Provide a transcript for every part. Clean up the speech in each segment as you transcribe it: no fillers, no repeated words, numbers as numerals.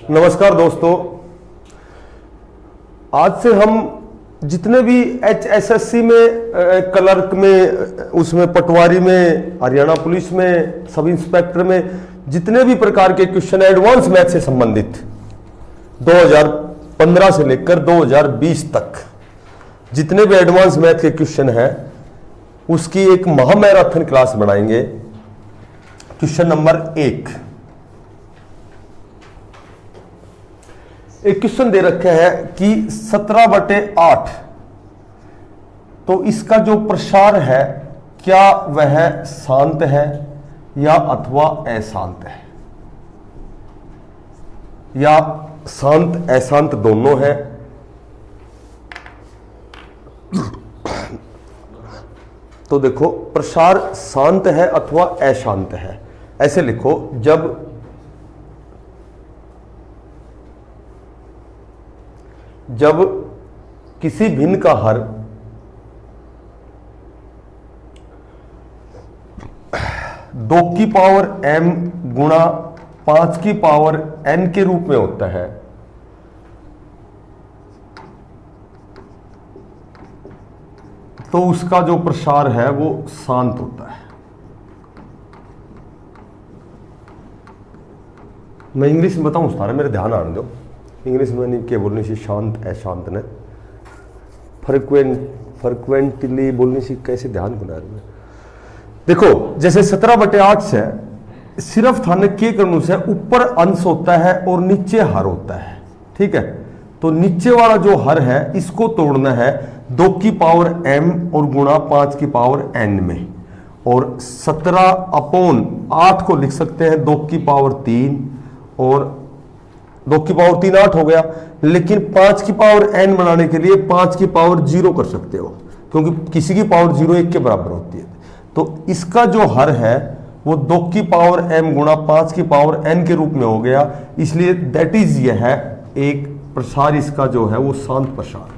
नमस्कार दोस्तों, आज से हम जितने भी HSSC में क्लर्क में, उसमें पटवारी में, हरियाणा पुलिस में, सब इंस्पेक्टर में जितने भी प्रकार के क्वेश्चन एडवांस मैथ से संबंधित 2015 से लेकर 2020 तक जितने भी एडवांस मैथ के क्वेश्चन हैं उसकी एक महामैराथन क्लास बनाएंगे। क्वेश्चन नंबर 1, एक क्वेश्चन दे रखा है कि 17/8, तो इसका जो प्रसार है क्या वह शांत है या अथवा अशांत है, या शांत अशांत दोनों है। तो देखो, प्रसार शांत है अथवा अशांत है, ऐसे लिखो। जब किसी भिन्न का हर 2 की पावर m गुणा 5 की पावर n के रूप में होता है, तो उसका जो प्रसार है वो शांत होता है। मैं इंग्लिश में बताऊं सारा, मेरे ध्यान आने दो। इंग्लिश में नहीं क्या बोलने से शांत अशांत ने फ्रिक्वेंटली बोलने से कैसे ध्यान बना रहे। देखो, जैसे 17/8 से सिर्फ थाने के करने से ऊपर अंश होता है और नीचे हर होता है, ठीक है। तो नीचे वाला जो हर है इसको तोड़ना है 2 की पावर m और गुणा 5 की पावर n में, और 17/8 को लिख सकते हैं 2 की पावर 3, और 2 की पावर 3 8 हो गया। लेकिन 5 की पावर n बनाने के लिए 5 की पावर 0 कर सकते हो, क्योंकि किसी की पावर 0 1 के बराबर होती है। तो इसका जो हर है वो 2 की पावर m गुणा 5 की पावर n के रूप में हो गया, इसलिए दैट इज यह है एक प्रसार, इसका जो है वो शांत प्रसार।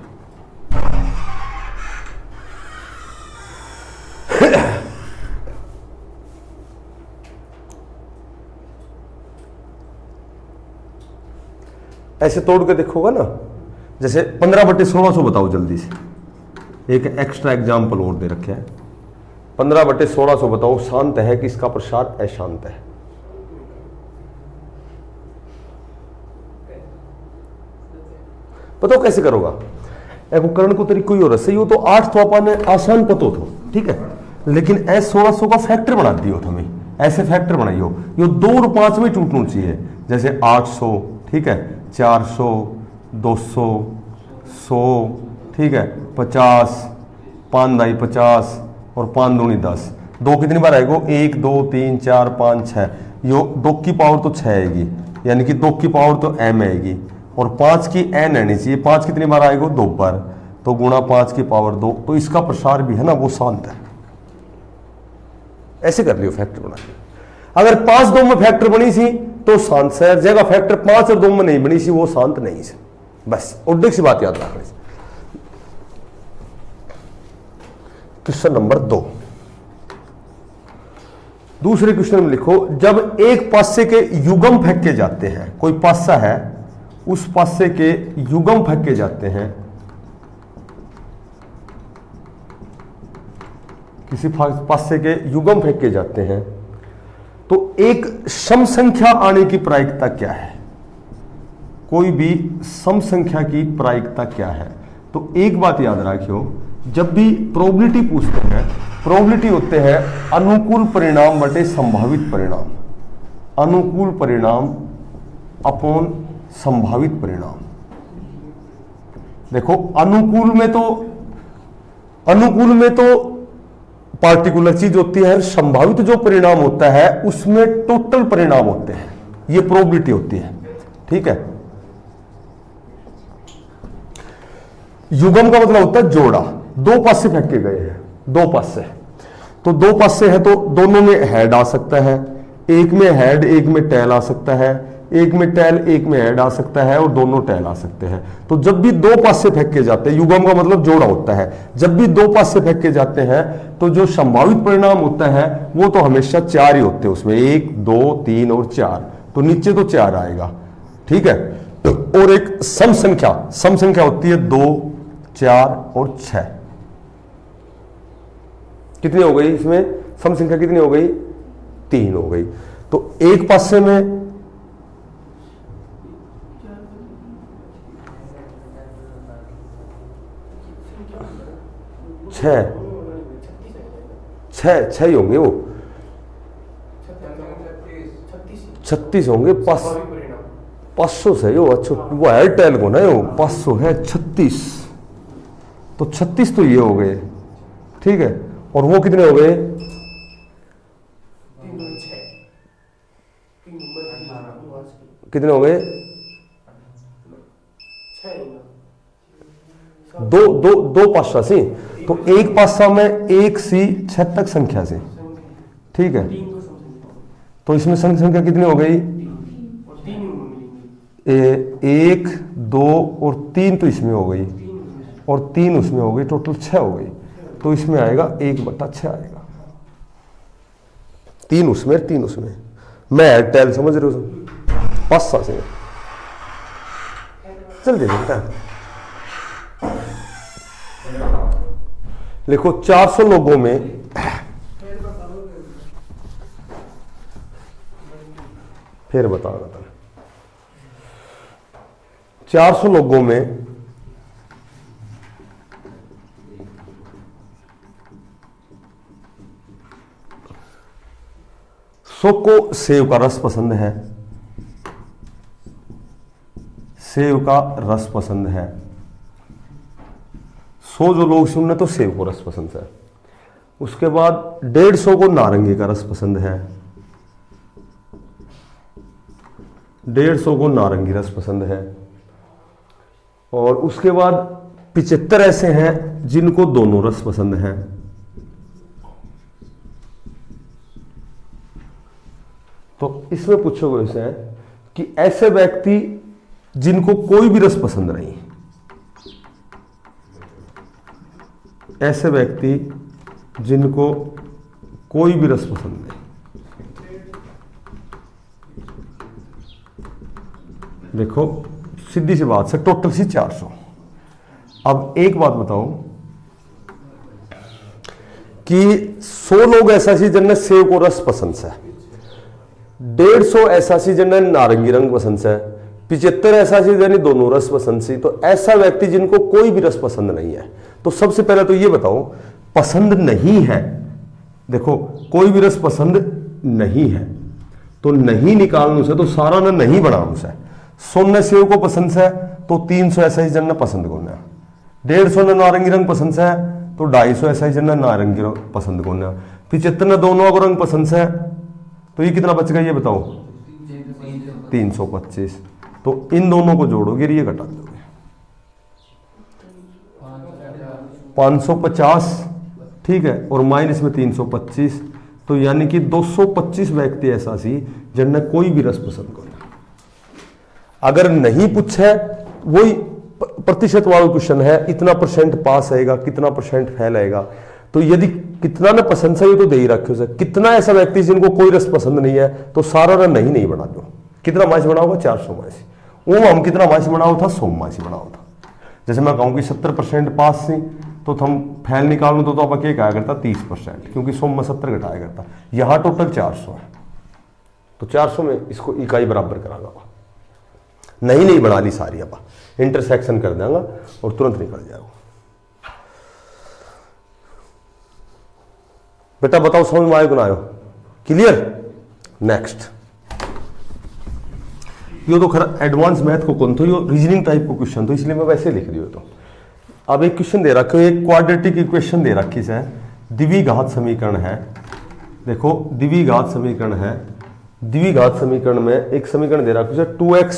ऐसे तोड़ के देखोगा ना, जैसे 15/1600 बताओ जल्दी से। एक एक्स्ट्रा एग्जाम्पल और दे रखे हैं। 15/1600 बताओ, शांत है कि इसका प्रसार अशांत है? बताओ कैसे करोगा। उपकरण को तरीको ही हो रहा, सही हो तो 8 तो अपन आसान पतो थो, ठीक है। लेकिन S1600 का फैक्टर बना दियो हमें, ऐसे फैक्टर बनाइयो, यो 2 और 5 में टूटना चाहिए। जैसे 800, ठीक है, 400, 200, 100, ठीक है, 50, 5 दाई 50 और 5 दूनी 10। 2 कितनी बार आएगा? 1 2 3 4 5 6। यो 2 की पावर तो 6 आएगी, यानी कि 2 की पावर तो m आएगी, और 5 की n आनी चाहिए। 5 कितनी बार आएगा? 2 बार, तो गुणा 5 की पावर 2। तो इसका प्रसार भी है ना वो शांत है। ऐसे कर लियो फैक्टर बना के। अगर 5 2 में फैक्टर बनी सी तो शांत है, जगह फैक्टर 5 और 2 में नहीं बनी सी वो शांत नहीं है। बस उड्डे सी बात याद रखनी। क्वेश्चन नंबर 2, दूसरे क्वेश्चन में लिखो, जब एक पासे के युग्म फेंके जाते हैं, कोई पासा है उस पासे के युग्म फेंके जाते हैं, किसी पासे के युग्म फेंके जाते हैं, तो एक सम संख्या आने की प्रायिकता क्या है? कोई भी सम संख्या की प्रायिकता क्या है? तो एक बात याद रखियो, जब भी प्रोबेबिलिटी पूछते हैं, प्रोबेबिलिटी होते हैं अनुकूल परिणाम बटे संभावित परिणाम, अनुकूल परिणाम अपॉन संभावित परिणाम। देखो, अनुकूल में तो पार्टिकुलर चीज होती है, संभावित जो परिणाम होता है उसमें टोटल परिणाम होते हैं, ये प्रोबेबिलिटी होती है, ठीक है। युग्म का मतलब होता है जोड़ा, 2 पासे फेंके गए हैं, 2 पासे, तो 2 पासे है तो दोनों में हेड आ सकता है, एक में हेड एक में टेल आ सकता है, एक में टेल एक में हेड आ सकता है, और दोनों टेल आ सकते हैं। तो जब भी 2 पासे फेंके जाते हैं, युग्म का मतलब जोड़ा होता है, जब भी 2 पासे फेंके जाते हैं तो जो संभावित परिणाम होता है वो तो हमेशा 4 ही होते हैं उसमें, 1 2 3 और 4, तो नीचे तो 4 आएगा, ठीक है। और एक सम संख्या होती है 2, 4 और 6। कितनी हो गई इसमें सम संख्या, कितनी हो गई? 3 हो गई। तो एक पासे में 6 ही होंगे, वो 36 होंगे। 500 से यो अच्छा वो एयरटेल को ना, यो 500 है 36, तो 36 तो ये हो गए, ठीक है। और वो कितने हो गए? 3 कितने हो गए? दो पासा से, तो एक पासा में 1 से 6 तक संख्या से, ठीक है। तो इसमें संख्या कितनी हो गई? 1, 2 और 3 तो इसमें हो गई, और 3 उसमें हो गई, टोटल 6 हो गई। तो इसमें आएगा 1/6 आएगा, 3 उसमें 3 उसमें। मैं एयरटेल समझ रहे हो, 5 से जल्दी देखता है। देखो 400 लोगों में फिर बताना था, 400 लोगों में 100 को सेव का रस पसंद है, सेव का रस पसंद है। 100 जो लोग सुनने तो सेव को रस पसंद है। उसके बाद 150 को नारंगी का रस पसंद है, 150 को नारंगी रस पसंद है। और उसके बाद 75 ऐसे हैं जिनको दोनों रस पसंद हैं। तो इसमें पूछोगे इसे कि ऐसे व्यक्ति जिनको कोई भी रस पसंद नहीं, ऐसे व्यक्ति जिनको कोई भी रस पसंद नहीं। देखो सीधी सी बात से टोटल सी 400। अब एक बात बताओ कि 100 लोग ऐसा सी जिन्हें सेव को रस पसंद है, 150 ऐसा सी जिन्हें नारंगी रंग पसंद है, 75 ऐसा सी जिन्हें दोनों रस पसंद सी। तो ऐसा व्यक्ति जिनको कोई भी रस पसंद नहीं है, तो सबसे पहले तो ये बताओ पसंद नहीं है। देखो कोई भी रस पसंद नहीं है, तो नहीं निकालने से तो सारा ने नहीं बनाने से। 100 ने सेव को पसंद है तो 300 ऐसा ही जन पसंद करना, 150 ने नारंगी रंग पसंद है तो 250 ऐसा ही जन नारंगी रंग पसंद करना, 75 ने दोनों को रंग पसंद है, तो ये कितना बच गया ये बताओ? 325। तो इन दोनों को जोड़ोगे ये घटा दोगे 550, ठीक है, और माइनस में 325। तो यानी कि 225 व्यक्ति ऐसा सी जिनने कोई भी रस पसंद करना। अगर नहीं पूछे वही प्रतिशत वाला क्वेश्चन है, इतना परसेंट पास आएगा, कितना परसेंट फेल आएगा। तो यदि कितना ने पसंद से तो दे ही रखे उसे, कितना ऐसा व्यक्ति जिनको कोई रस पसंद नहीं है तो सारा ना नहीं बना दो। कितना माइस बना होगा? 400 माइस। वो हम कितना माइस बनाओ था? 100 माइस बनाओ था। जैसे मैं कहूँ कि 70% पास थी तो हम फैल निकालू तो आप क्या कहा करता? 30%, क्योंकि 100 में 70 घटाया करता। यहाँ टोटल 400 है, तो 400 में इसको इकाई बराबर करागा। नहीं बना ली सारी, अब इंटरसेक्शन कर देंगे और तुरंत निकल जाएगा। बेटा बताओ समझ में आयो कि ना आयो? क्लियर? नेक्स्ट। यो तो खरा एडवांस मैथ को कौन तो यो रीजनिंग टाइप को क्वेश्चन, तो इसलिए मैं वैसे लिख रही हूँ। तो अब एक क्वेश्चन दे रखा है, एक क्वाड्रेटिक इक्वेशन दे रखी है, द्विघात समीकरण है। देखो द्विघात समीकरण है, द्विघात समीकरण में एक समीकरण दे रखा है 2x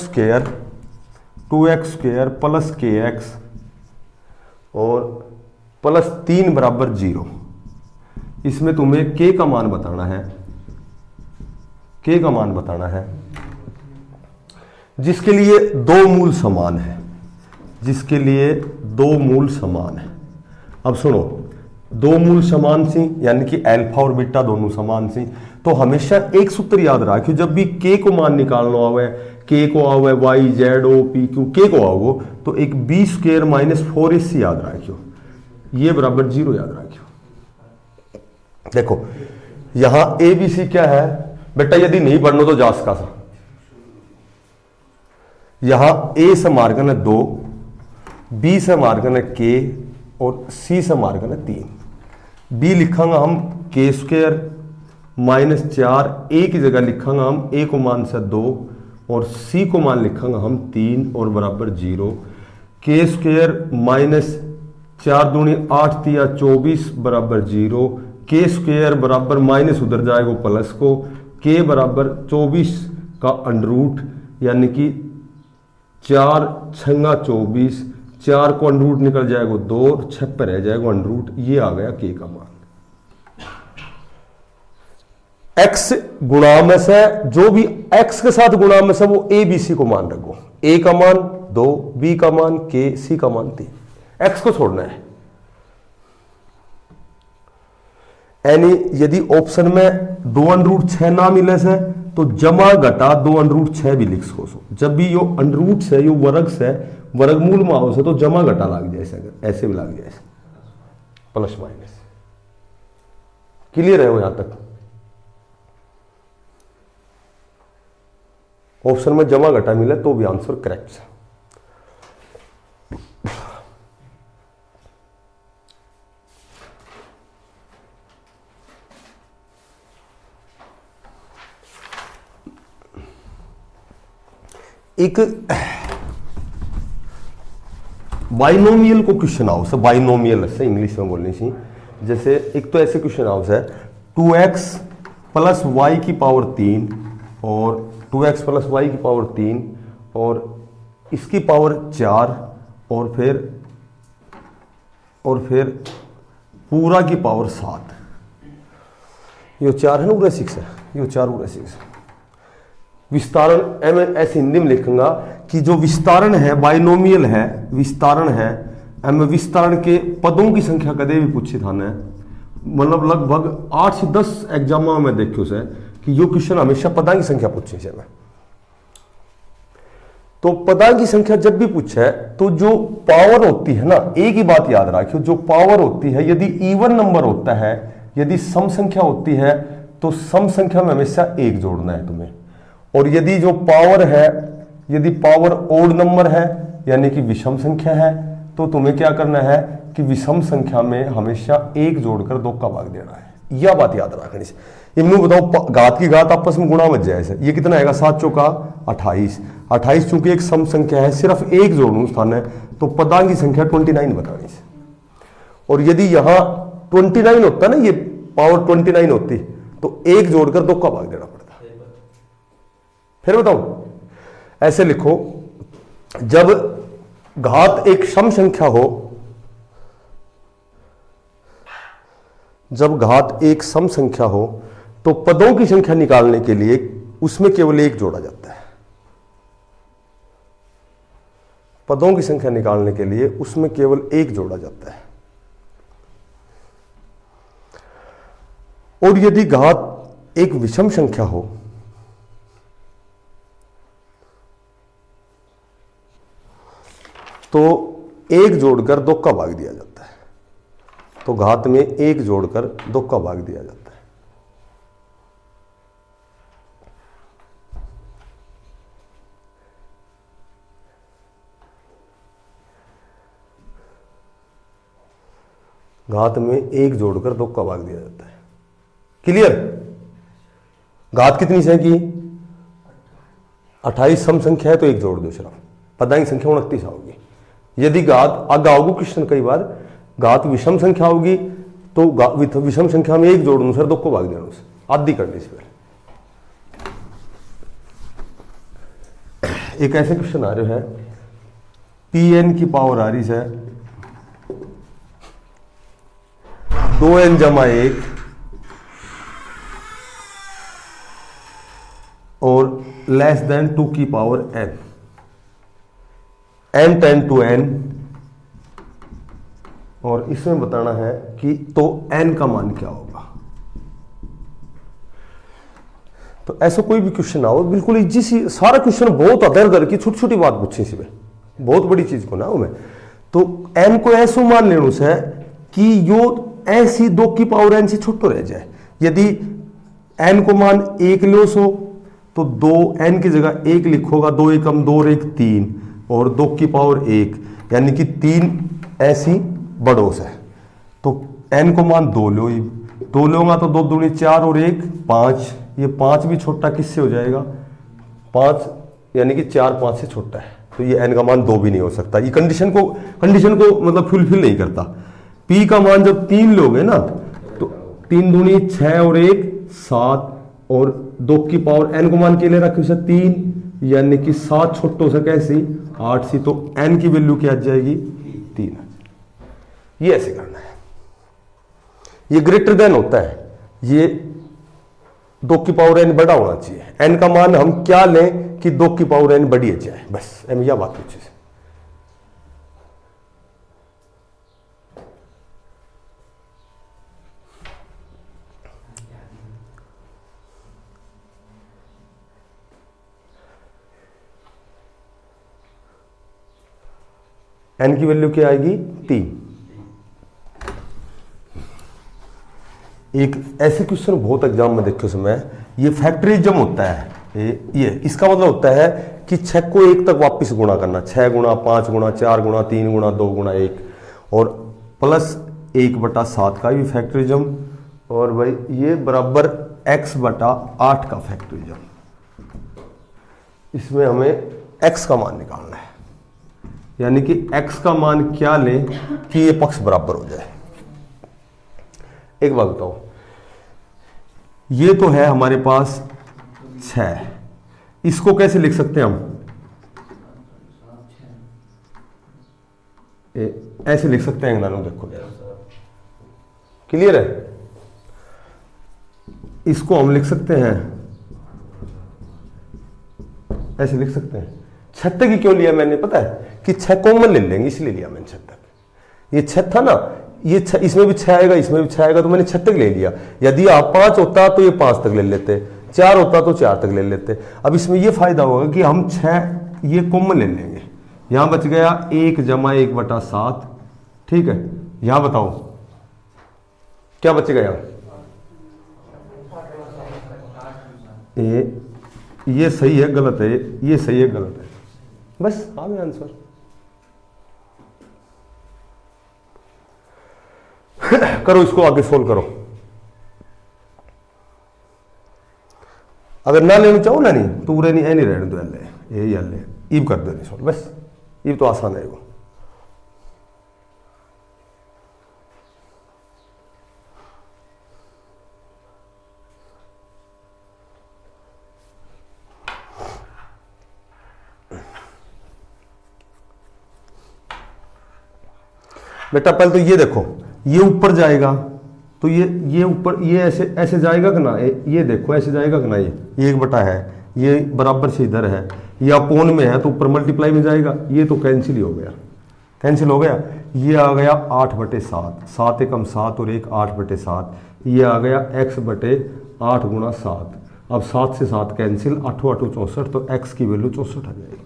स्क्वायर प्लस kx और प्लस 3 बराबर 0। इसमें तुम्हें k का मान बताना है, k का मान बताना है जिसके लिए दो मूल समान है, जिसके लिए दो मूल समान है। अब सुनो, दो मूल समान सी यानी कि अल्फा और बीटा दोनों समान सी, तो हमेशा एक सूत्र याद रखियो, जब भी k को मान निकालना आवे, के को आओ है Y Z O P Q के को आओ तो एक बी स्क्वेयर माइनस 4ac याद रखियो, ये बराबर 0 याद रखियो। देखो यहां ए बी सी क्या है बेटा, यदि नहीं पढ़ना तो जा सका सा। यहां ए से मार्गन है 2, बी से मार्गन है के और सी से मार्गन है 3। बी लिखांगा हम के स्क्वेयर माइनस 4, ए की जगह लिखांगा हम ए को मान से 2 और सी को मान लिखांगा हम 3 और बराबर 0। के स्क्वेयर माइनस 4 दूनी 8 तिया 24 बराबर 0। के स्क्वेयर बराबर माइनस उधर जाएगा प्लस को, के बराबर 24 का अंडरूट यानी कि 4 छंगा 24, 4 को अंडरूट निकल जाएगा 2 और 6 पे रह जाएगा अंडरूट। ये आ गया के का मान। x गुणा में से जो भी x के साथ गुणा में से वो a b c को मान रखो। a का मान 2, b का मान k, c का मान 3। x को छोड़ना है। यानी यदि ऑप्शन में 2 अंडरूट 6 ना मिले से तो जमा घटा 2 अंडरूट 6 भी लिख सको। जब भी यो अंडरूट से यो वर्ग से वर्गमूल में आओ से तो जमा घटा लग जाए, ऐसे भी लग जाए प्लस माइनस। क्लियर है वो यहां तक? ऑप्शन में जमा घटा मिले तो भी आंसर करेक्ट है। एक बाइनोमियल को क्वेश्चन हाउस है, बाइनोमियल से इंग्लिश में बोलनी सी। जैसे एक तो ऐसे क्वेश्चन हाउस है 2x प्लस वाई की पावर 3 और 2x प्लस वाई की पावर 3 और इसकी पावर 4 और फिर पूरा की पावर 7। ये 4 है ना, पूरा 6 है, ये 4 पूरा 6 है। विस्तारण मैं ऐसे हिंदी में लिखूंगा कि जो विस्तारण है बाइनोमियल है, विस्तारण है मैं विस्तारण के पदों की संख्या कदे भी पूछी था ने, मतलब लगभग 8 से 10 एग्जाम में देखियो से कि यो क्वेश्चन हमेशा पदा की संख्या पूछी से मैं। तो पदा की संख्या जब भी पूछे तो जो पावर होती है ना, एक ही बात याद रखियो, जो पावर होती है यदि इवन नंबर होता है, यदि सम संख्या होती है तो सम संख्या में हमेशा 1 जोड़ना है तुम्हें। और यदि जो पावर है, यदि पावर ओड नंबर है यानी कि विषम संख्या है तो तुम्हें क्या करना है कि विषम संख्या में हमेशा 1 जोड़कर 2 का भाग देना है। यह बात याद रखनी से। इनको बताओ घात की घात आपस में गुणा मत जाए। ये कितना आएगा 7 चौका 28। 28 चूंकि एक सम संख्या है, सिर्फ 1 जोड़ू स्थान है तो पदा की संख्या 29 बतानी से। और यदि यहां 29 होता ना, ये पावर 29 होती तो 1 जोड़कर 2 का भाग देना पड़ता। फिर बताओ ऐसे लिखो, जब घात एक सम संख्या हो, जब घात एक सम संख्या हो तो पदों की संख्या निकालने के लिए उसमें केवल 1 जोड़ा जाता है। पदों की संख्या निकालने के लिए उसमें केवल 1 जोड़ा जाता है। और यदि घात एक विषम संख्या हो तो 1 जोड़कर 2 का भाग दिया जाता है। तो घात में 1 जोड़कर 2 का भाग दिया जाता है। घात में 1 जोड़कर 2 का भाग दिया जाता है। क्लियर? घात कितनी से की 28 सम संख्या है तो 1 जोड़ दो सिर्फ, पदा की संख्या 29 होगी। यदि घात आगे आओगे क्वेश्चन कई बार घात विषम संख्या होगी तो विषम संख्या में 1 जोड़ दू सर 2 को भाग देना उसे आधी करने से पहले। एक ऐसे क्वेश्चन आ रहे हैं Pn की पावर आ रही है 2n जमा 1 और लेस देन 2 की power n, n tends to n, और इसमें बताना है कि तो n का मान क्या होगा। तो तो ऐसा कोई भी क्वेश्चन आओ बिल्कुल इजी सी, सारा क्वेश्चन बहुत अदर अदर की छोटी छोटी बात पूछी सी, बहुत बड़ी चीज को ना हो मैं। तो n को ऐसो मान लेने से कि यो ऐसी 2 की पावर n से छोटो रह जाए। यदि n को मान 1 लो सो तो 2n की जगह 1 लिखोगा, 2 एकम 2 और 1 3 और 2 की पावर 1 यानी कि 3 ऐसी बड़ोस है। तो n को मान 2 लो, 2 लोगा तो 2 दूनी 4 और 1 5, ये 5 भी छोटा किससे हो जाएगा 5, यानी कि 4 5 से छोटा है। तो ये n का मान 2 भी नहीं हो सकता, ये कंडीशन को मतलब फुलफिल नहीं करता। p का मान जब 3 लोगे ना तो 3 दूनी 6 और 1 7 और 2 की पावर n को मान के लिए रखे उसे 3 यानी कि 7 छोटो से कैसी 8 सी, तो n की वैल्यू क्या आ जाएगी 3। ये ऐसे करना है, ये ग्रेटर देन होता है, ये 2 की पावर n बड़ा होना चाहिए। n का मान हम क्या लें कि 2 की पावर n बड़ी जाए, बस एम यह बात पूछे। n की वैल्यू क्या आएगी 3। एक ऐसे क्वेश्चन बहुत एग्जाम में देखो समय, ये फैक्टरिज्म होता है, ये इसका मतलब होता है कि 6 को 1 तक वापस गुणा करना, 6 गुणा 5 गुणा 4 गुणा 3 गुणा 2 गुणा 1 और प्लस 1/7 का भी फैक्टरिज्म, और भाई ये बराबर x/8 का फैक्टरिज्म। इसमें हमें x का मान निकालना है, यानी कि x का मान क्या लें कि ये पक्ष बराबर हो जाए। एक बात बताओ, ये तो है हमारे पास 6, इसको कैसे लिख सकते हैं हम, ऐसे लिख सकते हैं नानू, देखो क्लियर है। इसको हम लिख सकते हैं ऐसे लिख सकते हैं। 6 तक ही क्यों लिया मैंने पता है कि 6 कॉमन ले लेंगे इसलिए लिया मैंने 6 तक। ये 6 था ना, ये 6, इसमें भी 6 आएगा इसमें भी 6 आएगा, तो मैंने 6 तक ले लिया। यदि आप 5 होता तो ये 5 तक ले लेते, 4 होता तो 4 तक ले लेते। अब इसमें ये फायदा होगा कि हम 6 ये कॉमन ले लेंगे, यहां बच गया 1 + 1/7, ठीक है। यहां बताओ क्या बचेगा, यहां ये सही है गलत है, ये सही है गलत है, बस आ गया आंसर। करो इसको आगे सोल्व करो। अगर ना लेना चाहो ना नहीं तो पूरे नहीं नहीं रहने दो, यही हल है, ईब कर दो सोल्व, बस ईब तो आसान है वो। बेटा पहले तो ये देखो, ये ऊपर जाएगा तो ये ऊपर ये ऐसे ऐसे जाएगा कि ना, ये देखो ऐसे जाएगा कि ना, ये 1 है, ये बराबर से इधर है, ये अपोन में है तो ऊपर मल्टीप्लाई में जाएगा, ये तो कैंसिल ही हो गया, कैंसिल हो गया। ये आ गया 8/7, 7 एकम 7 और 1 8/7, ये आ गया x/8 × 7। अब 7 से 7 कैंसिल, 8 8 64, तो x की वैल्यू 64 आ जाएगी।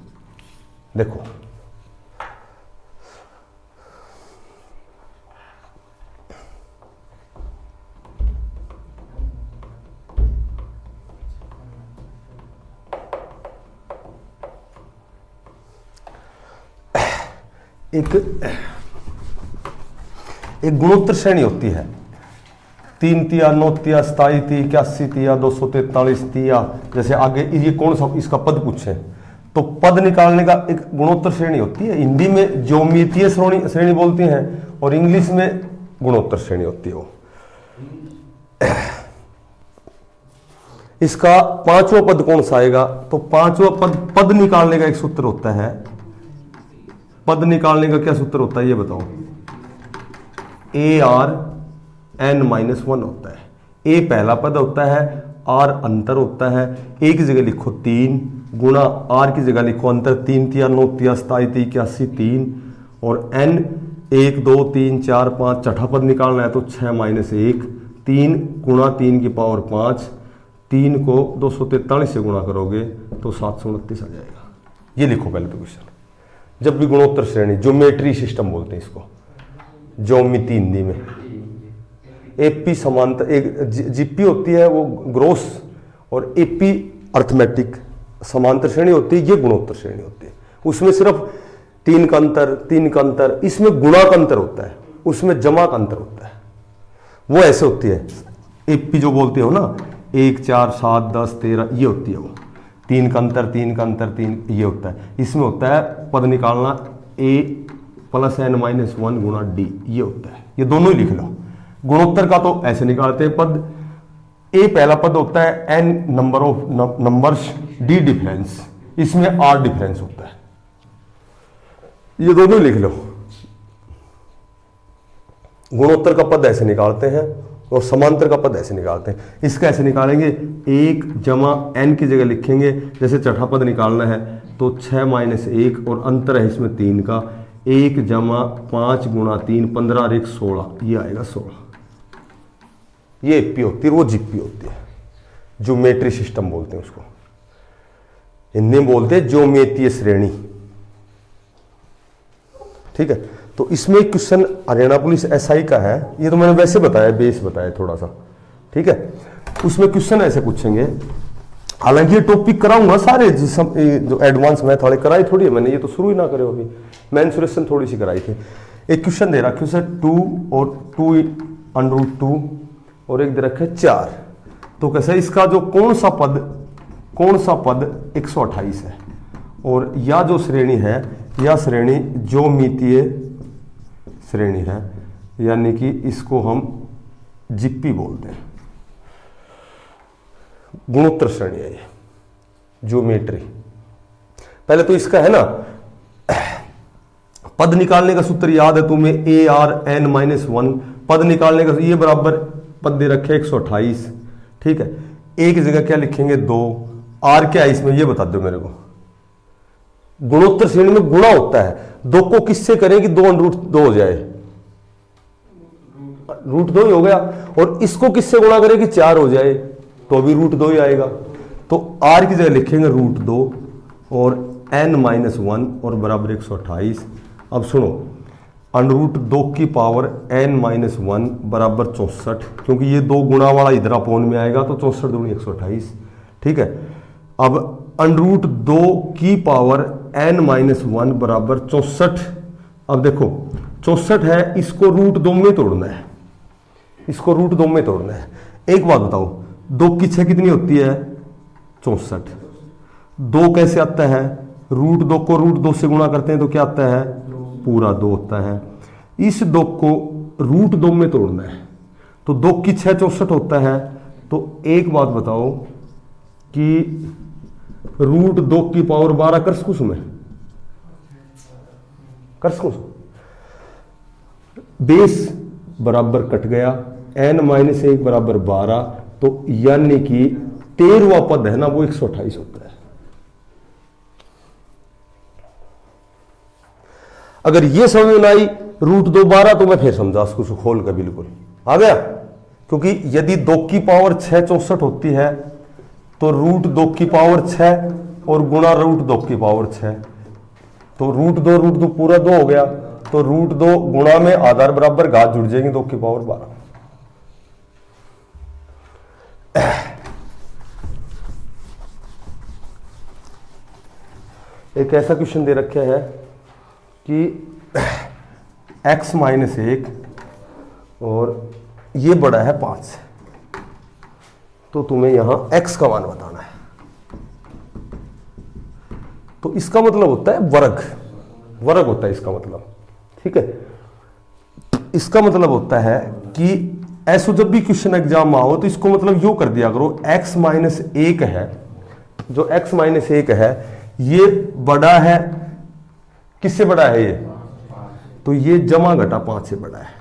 देखो एक गुणोत्तर श्रेणी होती है, 3 तिया 9 तिया 27 ती 81 तिया 243 तिया, जैसे आगे ये कौन सा इसका पद पूछे तो पद निकालने का एक गुणोत्तर श्रेणी होती है। हिंदी में ज्योमितीय श्रेणी बोलते हैं और इंग्लिश में गुणोत्तर श्रेणी होती है वो। इसका 5वां पद कौन सा आएगा, तो 5वां पद निकालने का एक सूत्र होता है। पद निकालने का क्या सूत्र होता है ये बताओ, ARn-1 होता है। ए पहला पद होता है, आर अंतर होता है, ए की जगह लिखो 3 गुणा आर की जगह लिखो अंतर, 3 तिया 9 तिया 27 ती 81 3 और n 1 2 3 4 5 छठा पद निकालना है तो 6 - 1 3 गुणा 3 की पावर 5 3 को 243 से गुणा करोगे तो 729 आ जाएगा। ये लिखो पहले तो क्वेश्चन। जब भी गुणोत्तर श्रेणी, ज्योमेट्री सिस्टम बोलते हैं इसको, ज्योमिति हिंदी में। एपी समांतर, एक जीपी होती है वो ग्रोस, और एपी अर्थमेटिक समांतर श्रेणी होती है, ये गुणोत्तर श्रेणी होती है। उसमें सिर्फ 3 का अंतर, इसमें गुणा का अंतर होता है, उसमें जमा का अंतर होता है। वो ऐसे होती है एपी जो बोलते हो ना, 1 4 7 10 13, ये होती है वो। 3 का अंतर 3, ये होता है। इसमें होता है पद निकालना a + n-1 गुणा d, ये होता है। ये दोनों ही लिख लो। गुणोत्तर का तो ऐसे निकालते हैं पद, a पहला पद होता है n नंबर्स, d डिफरेंस, इसमें r डिफरेंस होता है। ये दोनों लिख लो। गुणोत्तर का पद ऐसे निकालते हैं और समांतर का पद ऐसे निकालते हैं। इसका ऐसे निकालेंगे, 1 जमा n की जगह लिखेंगे, जैसे चौथा पद निकालना है तो 6 - 1 और अंतर है इसमें 3 का, 1 जमा 5 गुणा 3, 15 और 1 16, ये आएगा 16। ये एपी होती है, वो जीपी होती है। ज्योमेट्री सिस्टम बोलते हैं उसको, हिंदी में बोलते हैं ज्योमेतीय श्रेणी। ठीक है, तो इसमें एक क्वेश्चन हरियाणा पुलिस एसआई का है, ये तो मैंने वैसे बताया, बेस बताया थोड़ा सा। ठीक है, उसमें क्वेश्चन ऐसे पूछेंगे, हालांकि ये टॉपिक कराऊंगा सारे जो एडवांस मैथ वाले कराई थोड़ी है मैंने, ये तो शुरू ही ना करे अभी, मेंसुरेशन थोड़ी सी कराई थी। एक क्वेश्चन दे रखा है उसे 2 और 2√2 और एक दे रखा है 4। तो कैसे इसका जो कौन सा पद 128 है, और या जो श्रेणी है, या श्रेणी ज्योमितीय श्रेणी है, यानी कि इसको हम जीपी बोलते हैं। गुणोत्तर श्रेणी है ये, ज्योमेट्री। पहले तो इसका है ना, पद निकालने का सूत्र याद है तुम्हें, ARn-1 पद निकालने का, ये बराबर पद दे रखे 128। ठीक है, एक जगह क्या लिखेंगे 2, आर क्या है इसमें ये बता दो मेरे को। गुणोत्तर श्रेणी में गुणा होता है, 2 को किससे करें कि 2√2 हो जाए, √2 ही हो गया, और इसको किससे गुणा करें कि 4 हो जाए, तो भी √2 ही आएगा। तो r की जगह लिखेंगे √2 और n-1 और बराबर 128। अब सुनो, √2 की पावर n-1 बराबर 64, क्योंकि ये 2 गुणा वाला इधर अपोन में आएगा तो 64 दूनी 128। ठीक है, अब √2 की पावर n-1 बराबर 64। अब देखो 64 है, इसको √2 में तोड़ना है, इसको √2 में तोड़ना है। एक बात बताओ, 2 की 6 कितनी होती है 64। 2 कैसे आता है, √2 को √2 से गुणा करते हैं तो क्या आता है, पूरा 2 होता है। इस 2 को √2 में तोड़ना है, तो 2 की 6 64 होता है। तो एक बात बताओ कि √2 की पावर 12 कर सकूं में, कर सकूं, बेस बराबर कट गया, n-1 बराबर 12, तो यानी कि 13वां पद है ना वो 128 होता है। अगर ये समझ में आई √2 12, तो मैं फिर समझा उसको खोल कर बिल्कुल आ गया, क्योंकि यदि 2 की पावर 6 64 होती है तो √2 की पावर 6 और गुणा √2 की पावर 6, तो √2 पूरा 2 हो गया, तो √2 गुणा में आधार बराबर घात जुड़ जाएंगे 2 की पावर 12। एक ऐसा क्वेश्चन दे रखा है कि x-1 और ये बड़ा है 5 से, तो तुम्हें यहां x का मान बताना है। तो इसका मतलब होता है वर्ग होता है इसका मतलब। ठीक है, इसका मतलब होता है कि ऐसा जब भी क्वेश्चन एग्जाम में आओ तो इसको मतलब यूं कर दिया करो, x-1 है, जो x-1 है ये बड़ा है, किससे बड़ा है ये, तो ये जमा घटा 5 से बड़ा है।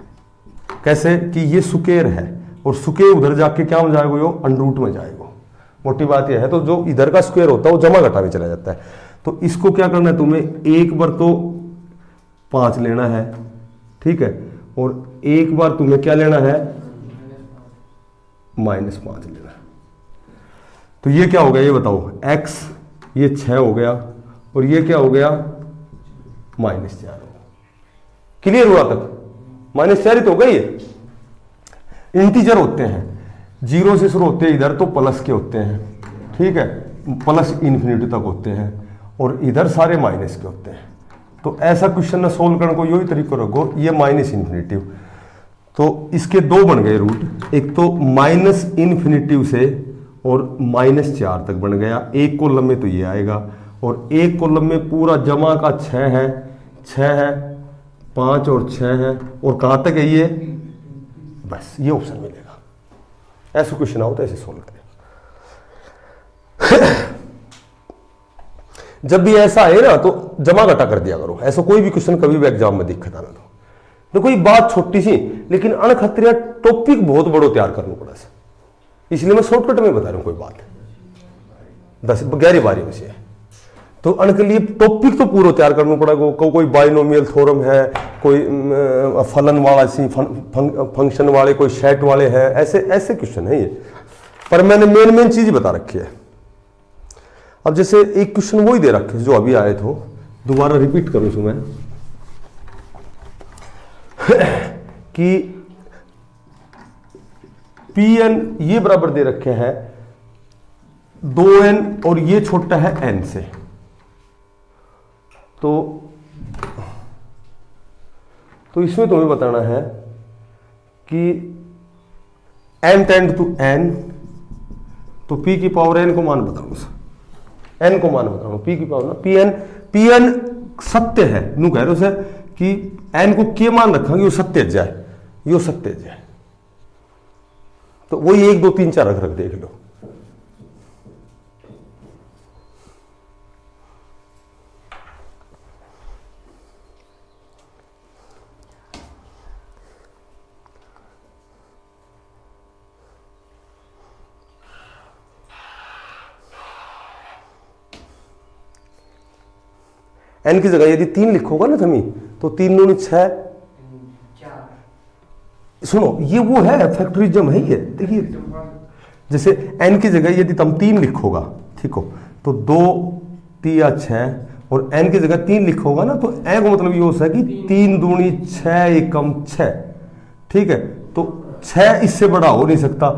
कैसे कि ये स्क्वायर है, और स्क्वायर उधर जाके क्या हो जाएगा, यो अंडर में जाएगा। मोटी बात यह है, तो जो इधर का स्क्वायर होता है वो जमा घटा में चला जाता है। तो इसको क्या करना है तुम्हें, एक बार तो 5 लेना है, ठीक है, और एक बार तुम्हें क्या लेना है, -5 लेना है। तो ये क्या हो गया ये बताओ, x ये 6 हो गया और ये क्या हो गया -4 हो गया। क्लियर हुआ तक? -4 ही तो हो गई है। इंटीजर होते हैं, 0 से शुरू होते हैं इधर तो प्लस के होते हैं, ठीक है, प्लस इन्फिनिटी तक होते हैं और इधर सारे माइनस के होते हैं। तो ऐसा क्वेश्चन ना सोल्व करने को यही तरीका रखो, ये -इन्फिनिटी, तो इसके दो बन गए रूट, एक तो -इन्फिनिटी से और -4 तक बन गया। एक कॉलम में तो ये आएगा और एक कॉलम में पूरा जमा का 6 है, 5 और 6 है और कहां तक है ये, बस ये ऑप्शन मिलेगा। ऐसा क्वेश्चन आओ तो ऐसे सोल्व करें। जब भी ऐसा आए ना तो जमा घटा कर दिया करो, ऐसा कोई भी क्वेश्चन कभी भी एग्जाम में दिक्कत आना दो। देखो ये बात छोटी सी लेकिन अणखतरिया टॉपिक बहुत बड़ो तैयार करना पड़ा से, इसलिए मैं शॉर्टकट में बता रहा हूं। कोई बात 10-11 में से तो अण के लिए टॉपिक तो पूरा तैयार करना पड़ेगा। कोई बाइनोमियल थ्योरम है, कोई फलन वाला फंक्शन वाले, कोई सेट वाले हैं, ऐसे ऐसे क्वेश्चन है ये, पर मैंने मेन चीज बता रखी है। अब जैसे एक क्वेश्चन वो ही दे रखे जो अभी आए थे, दोबारा रिपीट करूं इसमें मैं कि Pn ये बराबर दे रखे हैं 2n और ये छोटा है n से, तो इसमें तुम्हें बताना है कि n टेंड टू n, तो p की पावर n को मान बताऊंगा, n को मान बताऊंगा, p की पावर ना pn सत्य है, नू कह रहे हो कि n को के मान रखेंगे वो सत्य जाए, यो सत्य जाए, तो वही 1 2 3 4 रख देख लो। n की जगह यदि 3 लिखोगा ना तुम्हें, तो 3 दूनी 6, सुनो ये वो है फैक्टरिज्म है ये, देखिए जैसे n की जगह यदि तुम 3 लिखोगा, ठीक हो, तो 2 3 या 6 और n की जगह 3 लिखोगा ना, तो n को मतलब ये हो सकता है कि 3 दूनी 6 एकम 6, ठीक है, तो 6 इससे बड़ा हो नहीं सकता,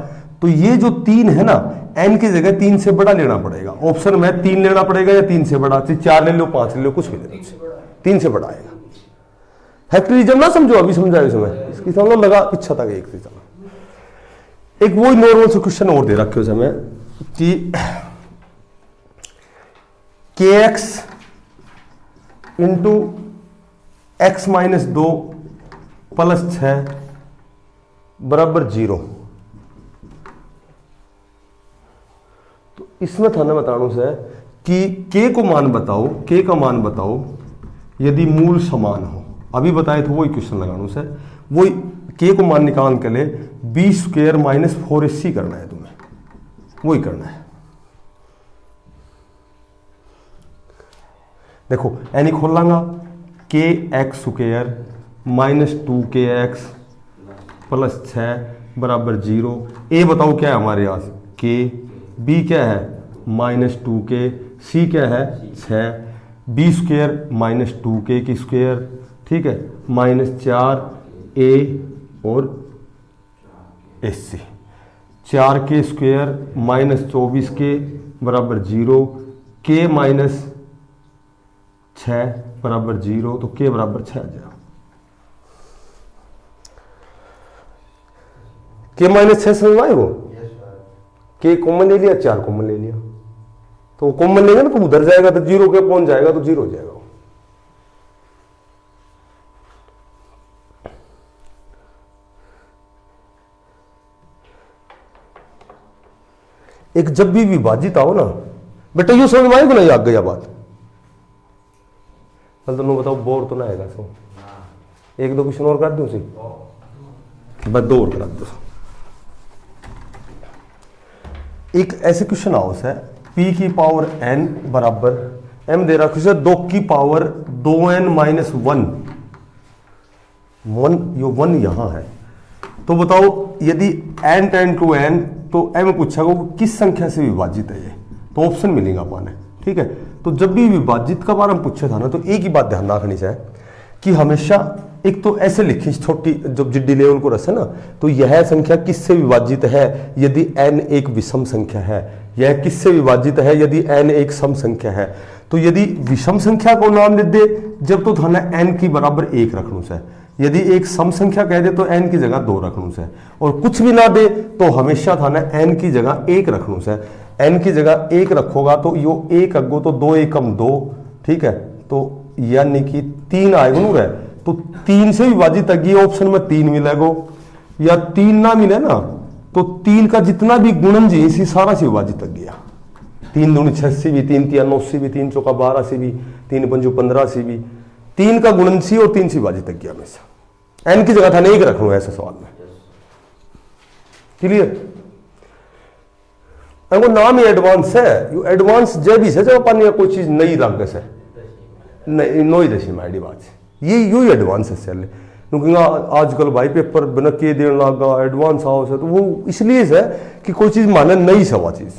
तो ये जो 3 है ना, n की जगह 3 से बड़ा लेना पड़ेगा। ऑप्शन में 3 लेना पड़ेगा या 3 से बड़ा, 4 ले लो 5 ले लो, कुछ भी ले लो, 3 से बड़ा आएगा। फैक्टरिज्म ना समझो, अभी समझाया समय इसकी समझ लगा पीछा तक एक से चला। एक वो नॉर्मल से क्वेश्चन और दे रखे उस समय कि kx इंटू x - 2 + 6 बराबर 0। तो इसमें था ना बताने से कि k को मान बताओ, k का मान बताओ यदि मूल समान हो। अभी बताए थे वही क्वेश्चन लगाने से, वही k को मान निकाल के लिए b² - 4ac करना है तुम्हें, वही करना है। देखो यानी खोल लांगा kx² - 2kx + 6 बराबर 0। ए बताओ क्या है हमारे पास k, b क्या है -2k, c क्या है 6, b² - 2k की स्क्वायर, ठीक है, -4a और ac, 4k² - 24k बराबर 0, k - 6 बराबर 0, तो k बराबर 6 आ जाएगा। k - 6 समझ आए वो, k कॉमन ले लिया, 4 कॉमन ले लिया, तो कॉमन लेगा ना तो उधर जाएगा तो 0 के पहुंच जाएगा तो 0 हो जाएगा। एक जब भी विभाजित आओ ना बेटा, यो समझ में आएगा ना, याद गया बात, कल तुम बताओ बोर तो ना आएगा। सो 1 2 क्वेश्चन और कर दूं, बस 2 और करा दो। एक ऐसे क्वेश्चन आओ है p की पावर n बराबर m दे रखा है 2 की पावर 2n - 1, यो 1 यहां है, तो बताओ यदि n टेंड टू n तो एम पूछेगा किस संख्या से विभाजित है ये, तो ऑप्शन मिलेगा अपन, ठीक है। तो जब भी विभाजित का बारे में पूछा था ना, तो एक ही बात ध्यान रखनी चाहिए कि हमेशा एक तो ऐसे लिखी छोटी जब जिड्डी लेवल को रस है ना, तो यह संख्या किससे विभाजित है यदि n एक विषम संख्या है, यह किससे विभाजित है यदि n एक सम संख्या है। तो यदि विषम संख्या को नाम दे दे जब तो थाना n की बराबर 1 रखनू से, यदि एक सम संख्या कह दे तो n की जगह 2 रखनू से, और कुछ भी ना दे तो हमेशा थाना n की जगह 1 रखनू से। n की जगह 1 रखोगा तो यो 1 अगो तो 2 एकम 2, ठीक है, तो यानी कि 3 आएगा नू रहे, तो 3 से विभाजित अगी ऑप्शन में 3 मिलेगा, या 3 ना मिले ना तो 3 का जितना भी गुणन जी इसी सारा से विभाजित गया। 3 दूनी 6 से भी, 3 तिया 9 से भी, 3 चौका 12 से भी, 3 पंजू 15 से भी, 3 का गुणन सी और 3 से विभाजित गया हमेशा। n की जगह था नहीं रखना ऐसे सवाल में, क्लियर। वो नाम ही एडवांस है, यू एडवांस जब भी से जब अपन कोई चीज नई लागे से नहीं नोई दशी माड़ी बात है, ये यू ही एडवांस है चल, क्योंकि आजकल भाई पेपर बिना के देने लगा एडवांस हाउस है, तो वो इसलिए है कि कोई चीज माने नई सवा चीज,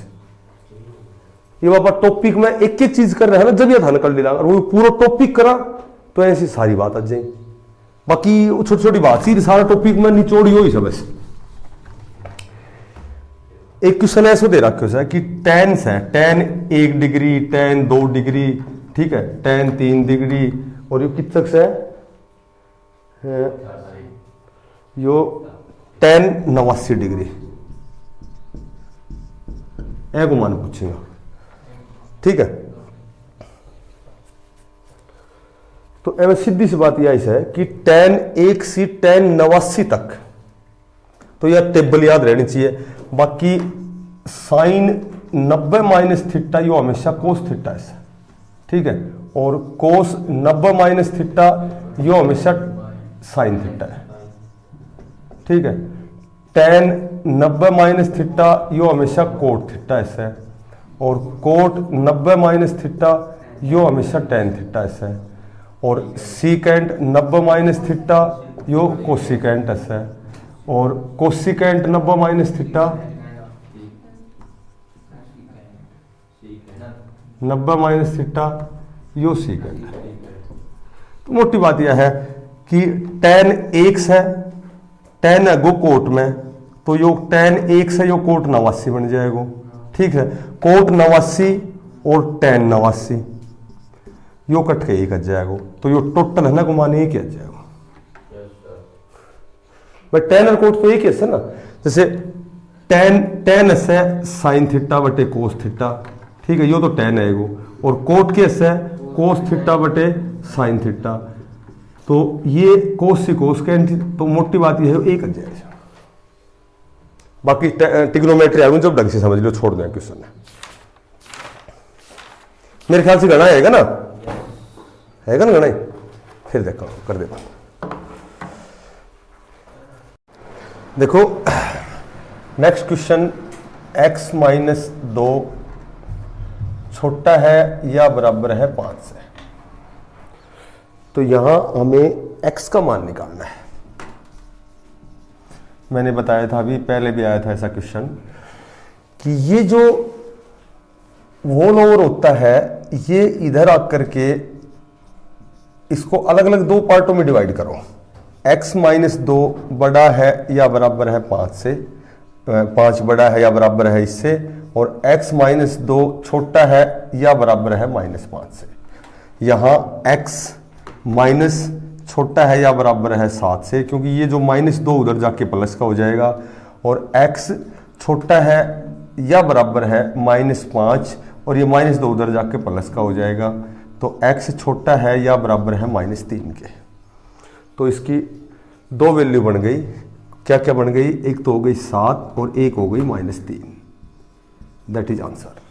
ये बाबा टॉपिक में एक एक चीज कर रहे हैं ना, जब ये था निकल लेगा, वो पूरा टॉपिक करा तो ऐसी सारी बात आ जाए, बाकी छोटी छोटी बात सी सारा टॉपिक में निचोड़ी हो ही सब। ऐसे एक क्वेश्चन ऐसा दे रखा है कि tan है, tan 1 डिग्री, tan 2 डिग्री, ठीक है, tan 3 डिग्री, और ये कित तक से है यो tan 89 डिग्री, एक मान पूछेगा, ठीक है। तो एवं सीधी सी बात यह है कि tan 1 से tan 89 तक, तो यह टेबल याद रहनी चाहिए। बाकी साइन 90 माइनस थीटा यो हमेशा कोस थीटा है, ठीक है, और कोस 90 माइनस थीटा यो हमेशा साइन थीटा है, ठीक है। tan 90 माइनस थीटा यो हमेशा कोट थीटा ऐसा है, और कोट 90 माइनस थीटा यो हमेशा tan थीटा ऐसा है, और सीकेंट 90 माइनस थीटा यो कोसिकेंट ऐसा है, और cosecant 90 minus theta 90 minus theta यो सीकेंट है। तो मोटी बात यह है कि tan 1 है, tan है गो कोट में, तो यो tan 1 से यो कोट 89 बन जाएगा, ठीक है। कोट 89 और tan 89 यो कट के एक आ जाएगा, तो यो टोटल है ना घुमाने एक आ जाएगा। बट tan और कोट तो एक ही है ना, जैसे tan से साइन थीटा बटे कोस थीटा, ठीक है, यो तो tan आएगा, और कोट के से कोस थीटा बटे साइन थीटा, तो ये कोस से कोस के, तो मोटी बात ये है एक आ जाएगा। बाकी ट्रिग्नोमेट्री आगे जब ढंग से समझ लो, छोड़ दें क्वेश्चन है, मेरे ख्याल से गणा आएगा ना, है ना गणा, फिर देखो कर देता देखो। नेक्स्ट क्वेश्चन, x माइनस 2 छोटा है या बराबर है 5 से, तो यहां हमें x का मान निकालना है। मैंने बताया था अभी पहले भी आया था ऐसा क्वेश्चन कि ये जो होल ओवर होता है ये इधर आकर के इसको अलग अलग दो पार्टों में डिवाइड करो। x माइनस 2 बड़ा है या बराबर है 5 से, 5 बड़ा है या बराबर है इससे, और x माइनस 2 छोटा है या बराबर है -5 से। यहाँ x माइनस छोटा है या बराबर है 7 से, क्योंकि ये जो -2 उधर जाके प्लस का हो जाएगा, और x छोटा है या बराबर है -5, और ये -2 उधर जाके प्लस का हो जाएगा, तो x छोटा है या बराबर है -3 के। तो इसकी दो वैल्यू बन गई, क्या क्या बन गई, एक तो हो गई 7 और एक हो गई -3। That is answer.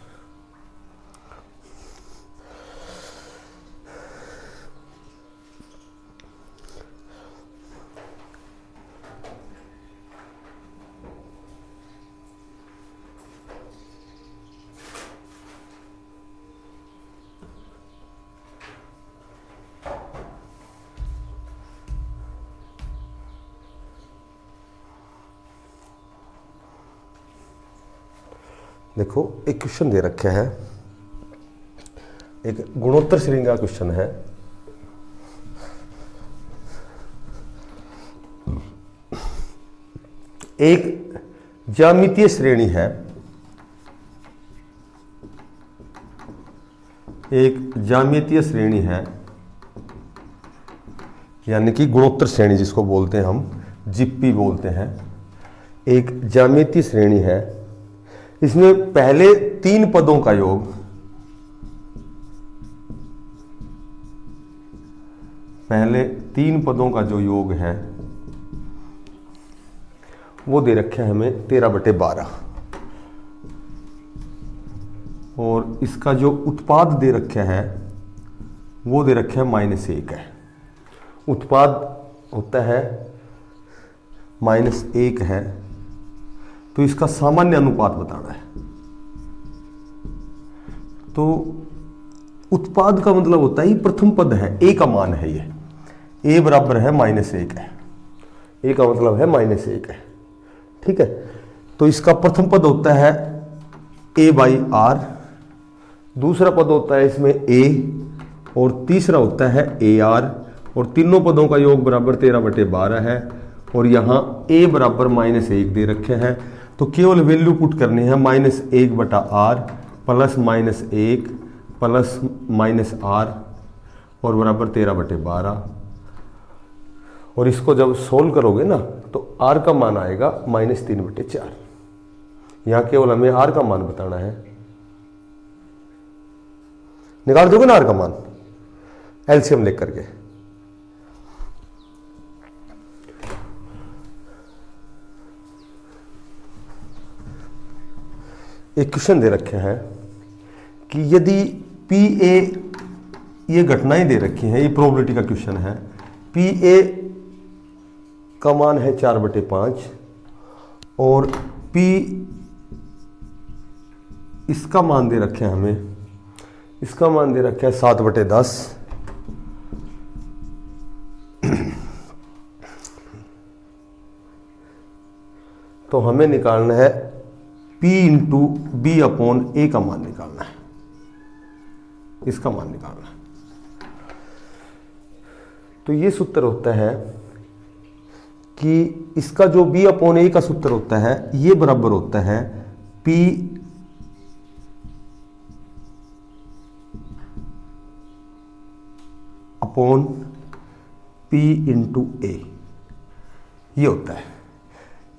देखो एक क्वेश्चन दे रखा है, एक गुणोत्तर श्रेणी का क्वेश्चन है। एक ज्यामितीय श्रेणी है, एक ज्यामितीय श्रेणी है, यानी कि गुणोत्तर श्रेणी जिसको बोलते हैं हम, जिप्पी बोलते हैं। एक ज्यामितीय श्रेणी है, इसमें पहले 3 पदों का योग, पहले 3 पदों का जो योग है वो दे रखे है हमें 13/12, और इसका जो उत्पाद दे रखा है वो दे रखा है -1 है। उत्पाद होता है -1 है, तो इसका सामान्य अनुपात बताना है। तो उत्पाद का मतलब होता है, ये प्रथम पद है, ए का मान है, ये ए बराबर है -1 है, ए का मतलब है -1 है, ठीक है। तो इसका प्रथम पद होता है a/r, दूसरा पद होता है इसमें a, और तीसरा होता है ar, और तीनों पदों का योग बराबर 13/12 है, और यहाँ a बराबर -1 दे रखे हैं। तो केवल वैल्यू पुट करनी है, -1/r प्लस -1 प्लस -r और बराबर 13/12, और इसको जब सोल्व करोगे ना तो r का मान आएगा -3/4। यहाँ केवल हमें r का मान बताना है, निकाल दोगे ना r का मान एलसीएम लेकर करके। एक क्वेश्चन दे रखे हैं कि यदि PA, ये घटनाएं दे रखी हैं, ये प्रोबेबिलिटी का क्वेश्चन है। PA का मान है 4/5 और P इसका मान दे रखे हैं हमें, इसका मान दे रखा है 7/10। तो हमें निकालना है P इंटू B/A का मान निकालना है, इसका मान निकालना है। तो ये सूत्र होता है कि इसका जो B/A का सूत्र होता है, ये बराबर होता है P upon P into A, ये होता है।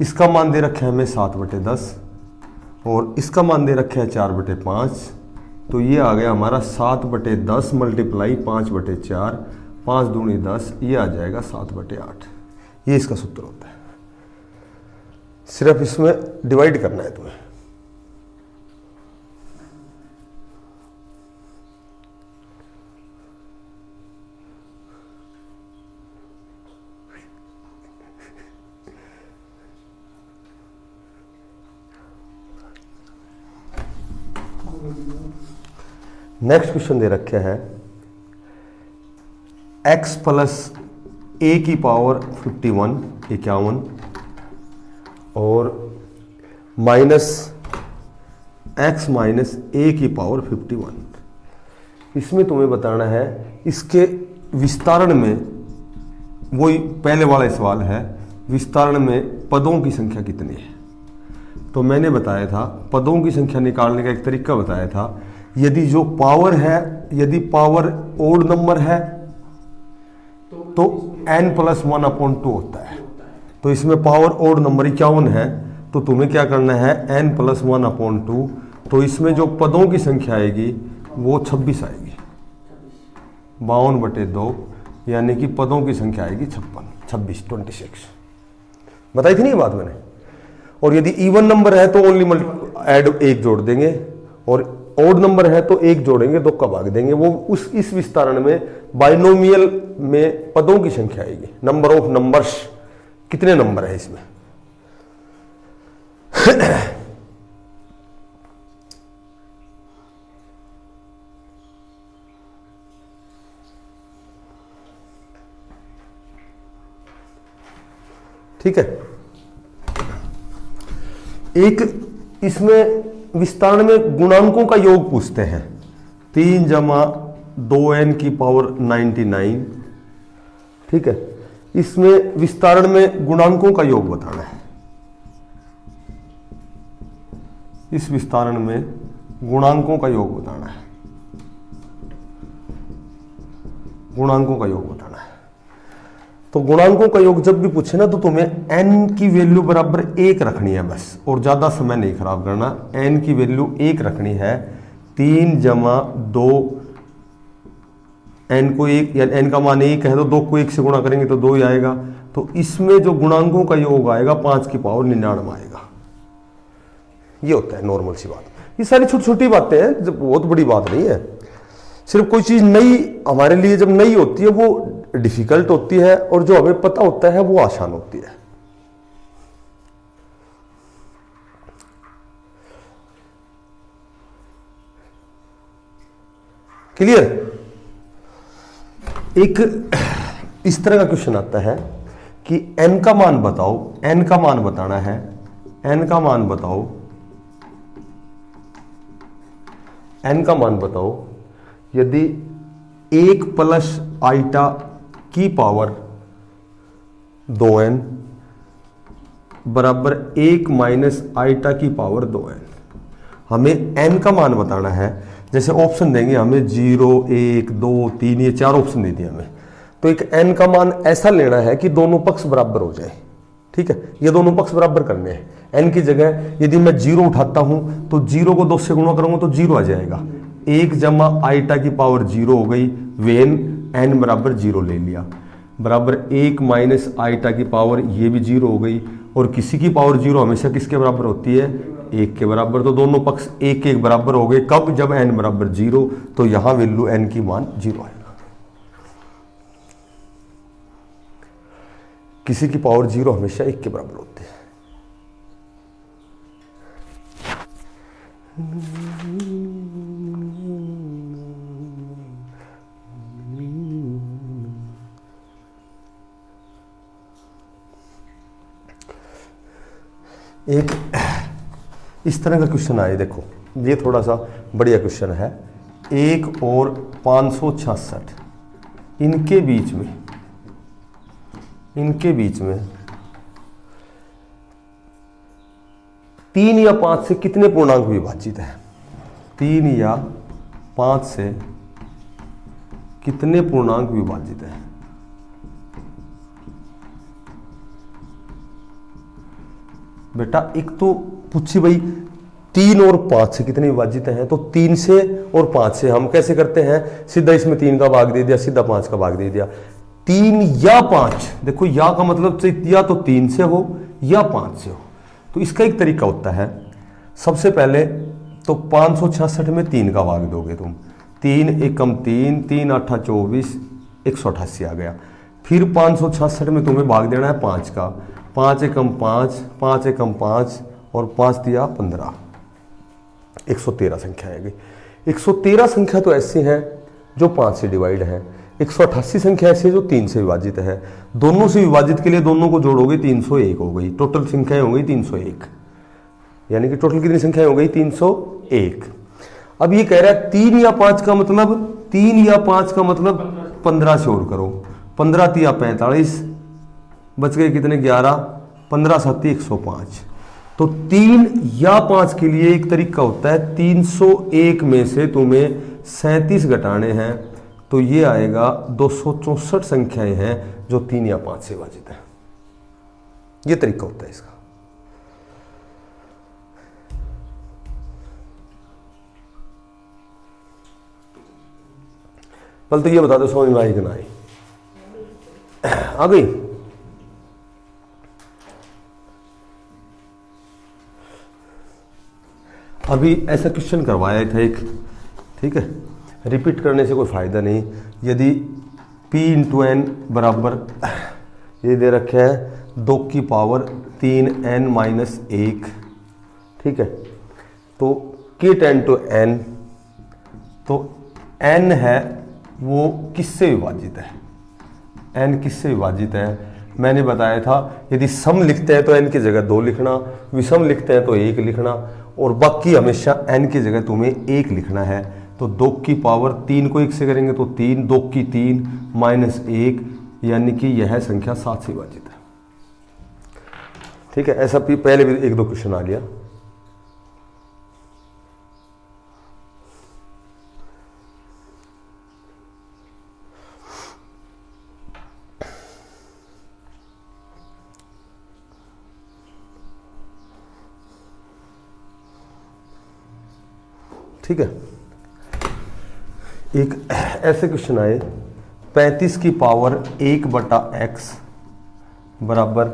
इसका मान दे रखा है हमें 7/10 और इसका मान दे रखा है 4/5। तो ये आ गया हमारा 7/10 मल्टीप्लाई 5/4, 5 दूनी 10, ये आ जाएगा 7/8। ये इसका सूत्र होता है। सिर्फ इसमें डिवाइड करना है तुम्हें। नेक्स्ट क्वेश्चन दे रखे हैं x प्लस a की पावर 51 और माइनस x माइनस a की पावर 51। इसमें तुम्हें बताना है इसके विस्तारण में, वही पहले वाला सवाल है, विस्तारण में पदों की संख्या कितनी है। तो मैंने बताया था पदों की संख्या निकालने का एक तरीका बताया था। यदि जो पावर है, यदि पावर ओड नंबर है तो n+1/2 होता है। तो इसमें पावर ओड नंबर 51 है, तो तुम्हें क्या करना है n+1/2। तो इसमें जो पदों की संख्या आएगी वो 26 आएगी, 52/2, यानी कि पदों की संख्या आएगी 26। बताई थी नहीं ये बात मैंने। और यदि इवन नंबर है तो ओनली ऐड 1 जोड़ देंगे, और ओड नंबर है तो 1 जोड़ेंगे, 2 का भाग देंगे। वो इस विस्तारण में बाइनोमियल में पदों की संख्या आएगी, नंबर ऑफ नंबर्स, कितने नंबर है इसमें। ठीक है। एक इसमें विस्तारण में गुणांकों का योग पूछते हैं। 3 जमा 2n की पावर 99, ठीक है। इसमें विस्तारण में गुणांकों का योग बताना है। इस विस्तारण में गुणांकों का योग बताना है, गुणांकों का योग बताना है। तो गुणांकों का योग जब भी पूछे ना तो तुम्हें n की वैल्यू बराबर 1 रखनी है बस, और ज्यादा समय नहीं खराब करना। n की वैल्यू 1 रखनी है। 3 जमा 2, n को 1 या n का मान 1 है तो 2 को 1 से गुणा करेंगे तो 2 ही आएगा। तो इसमें जो गुणांकों का योग आएगा 5 की पावर 99 आएगा। ये होता है नॉर्मल सी बात। ये सारी छोटी छोटी बातें हैं, जब बहुत बड़ी बात नहीं है। सिर्फ कोई चीज नई हमारे लिए जब नई होती है वो डिफिकल्ट होती है, और जो हमें पता होता है वो आसान होती है। क्लियर? एक इस तरह का क्वेश्चन आता है कि n का मान बताओ, n का मान बताना है, n का मान बताओ, n का मान बताओ यदि 1 प्लस आइटा की पावर 2n बराबर 1 माइनस आइटा की पावर 2n। हमें n का मान बताना है। जैसे ऑप्शन देंगे हमें 0, 1, 2, 3, ये 4 ऑप्शन दे दिए हमें। तो एक n का मान ऐसा लेना है कि दोनों पक्ष बराबर हो जाए, ठीक है। ये दोनों पक्ष बराबर करने हैं। n की जगह यदि मैं 0 उठाता हूं तो 0 को 2 से गुणा करूंगा तो 0 आ जाएगा। 1 जमा आइटा की पावर 0 हो गई, वेन n बराबर 0 ले लिया, बराबर 1 माइनस आइटा की पावर ये भी 0 हो गई। और किसी की पावर 0 हमेशा किसके बराबर होती है? 1 के बराबर। तो दोनों पक्ष 1 के बराबर हो गए। कब? जब n बराबर 0। तो यहां वैल्यू n की मान 0 आएगा। किसी की पावर 0 हमेशा 1 के बराबर होती है। एक इस तरह का क्वेश्चन आए, देखो ये थोड़ा सा बढ़िया क्वेश्चन है। 1 और 566 इनके बीच में 3 या 5 से कितने पूर्णांक विभाजित है? 3 या 5 से कितने पूर्णांक विभाजित है? बेटा एक तो पूछी भाई 3 और 5 से कितने विभाजित हैं, तो 3 से और 5 से हम कैसे करते हैं? सीधा इसमें 3 का भाग दे दिया, सीधा 5 का भाग दे दिया। 3 या 5, देखो या का मतलब या तो 3 से हो या 5 से हो। तो इसका एक तरीका होता है, सबसे पहले तो 566 में 3 का भाग दोगे तुम। 3 एकम 3, 3 8 24, 188 आ गया। फिर 566 में तुम्हें भाग देना है 5 का। 5 एकम 5, 5 एकम 5 और 5 दिया 15, 113 संख्या आएगी। 113 संख्या तो ऐसी है जो 5 से डिवाइड है। 188 संख्या ऐसी है जो 3 से विभाजित है। दोनों से विभाजित के लिए दोनों को जोड़ोगे 301 हो गई। टोटल संख्याएं हो गई 301, यानी कि टोटल कितनी संख्याएं हो गई? 301। अब ये कह रहा है 3 या 5 का मतलब 3 या 5 का मतलब 15 से और करो। 15 तिया 45, बच गए कितने? 11, 15 7 105। तो 3 या 5 के लिए एक तरीका होता है, 301 में से तुम्हें 37 घटाने हैं, तो ये आएगा 264 संख्याएं हैं जो 3 या 5 से विभाजित है। ये तरीका होता है इसका। पहले तो ये बता दो समझ में आई कि ना आई? आ गई? अभी ऐसा क्वेश्चन करवाया था एक, ठीक है, रिपीट करने से कोई फायदा नहीं। यदि p इंटू एन बराबर ये दे रखे है 2 की पावर 3n माइनस 1, ठीक है, तो k टेन टू n, तो n है वो किससे विभाजित है? n किससे विभाजित है? मैंने बताया था यदि सम लिखते हैं तो n की जगह 2 लिखना, विषम लिखते हैं तो 1 लिखना, और बाकी हमेशा n की जगह तुम्हें 1 लिखना है। तो 2 की पावर 3 को 1 से करेंगे तो 3, 2 की 3 माइनस 1, यानी कि यह संख्या 7 से विभाजित है। ठीक है, ऐसा पहले भी 1-2 क्वेश्चन आ गया। ठीक है, एक ऐसे क्वेश्चन आए 35 की पावर 1/x बराबर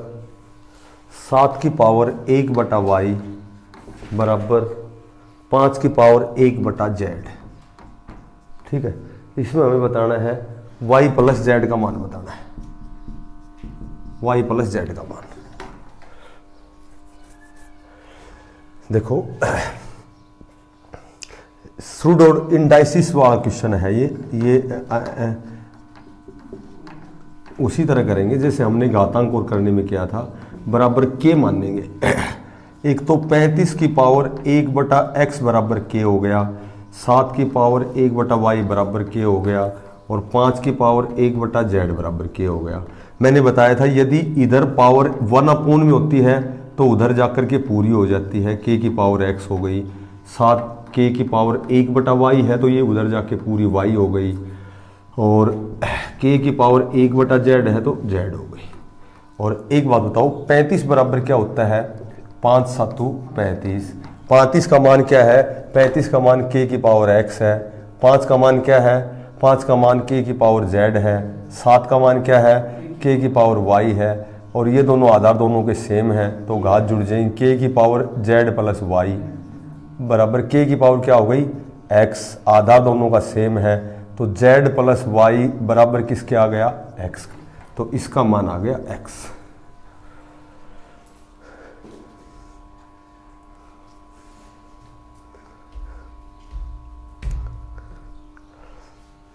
7 की पावर 1/y बराबर 5 की पावर 1/z। ठीक है, इसमें हमें बताना है y प्लस z का मान बताना है, y प्लस z का मान। देखो सूडो इंडाइसिस वाला क्वेश्चन है ये उसी तरह करेंगे जैसे हमने घातांक और करने में किया था, बराबर k मानेंगे। एक तो 35 की पावर 1/x बराबर k हो गया, 7 की पावर 1/y बराबर k हो गया और 5 की पावर 1/z बराबर k हो गया। मैंने बताया था यदि इधर पावर 1 में होती है तो उधर जाकर के पूरी हो जाती है, k की पावर x हो गई, 7 k की पावर 1/y है तो ये उधर जाके पूरी y हो गई, और k की पावर 1/z है तो z हो गई। और एक बात बताओ 35 बराबर क्या होता है, 5 7 35। 35 का मान क्या है, 35 का मान k की पावर x है, 5 का मान क्या है, 5 का मान k की पावर z है, 7 का मान क्या है, k की पावर y है, और ये दोनों आधार दोनों के सेम हैं तो घात जुड़ जाएंगे, k की पावर z प्लस y बराबर k की पावर क्या हो गई x, आधार दोनों का सेम है तो z प्लस y बराबर किसके आ गया x, तो इसका मान आ गया x।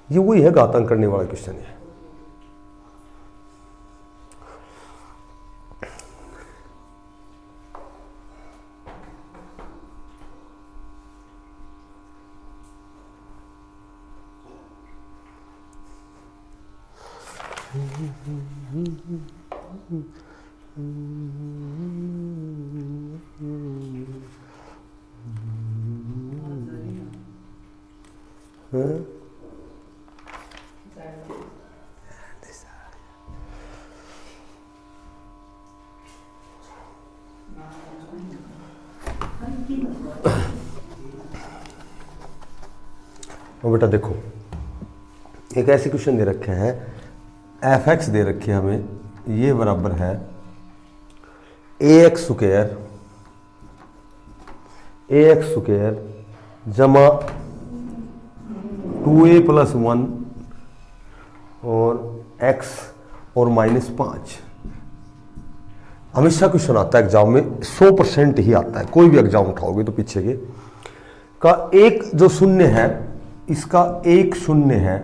ये वही है घातांक करने वाला क्वेश्चन है। बेटा देखो एक ऐसे क्वेश्चन दे रखे हैं, fx दे रखे हैं हमें, ये बराबर है ax स्क्वायर जमा 2a प्लस 1 और x और -5। हमेशा क्वेश्चन आता है एग्जाम में, 100% ही आता है, कोई भी एग्जाम उठाओगे तो पीछे के का एक जो शून्य है, इसका एक शून्य है,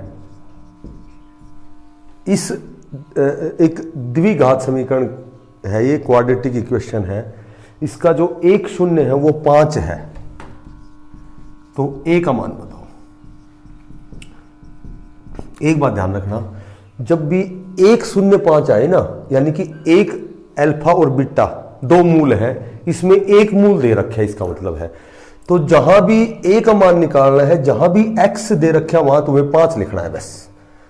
इस एक द्विघात समीकरण है, ये क्वाड्रेटिक इक्वेशन है, इसका जो एक शून्य है वो 5 है, तो a का मान बताओ। एक बात ध्यान रखना, जब भी 1 0 5 आए ना, यानी कि एक अल्फा और बीटा दो मूल है, इसमें एक मूल दे रखा है, इसका मतलब है तो जहां भी a का मान निकालना है, जहां भी x दे रखा है वहां तुम्हें 5 लिखना है बस।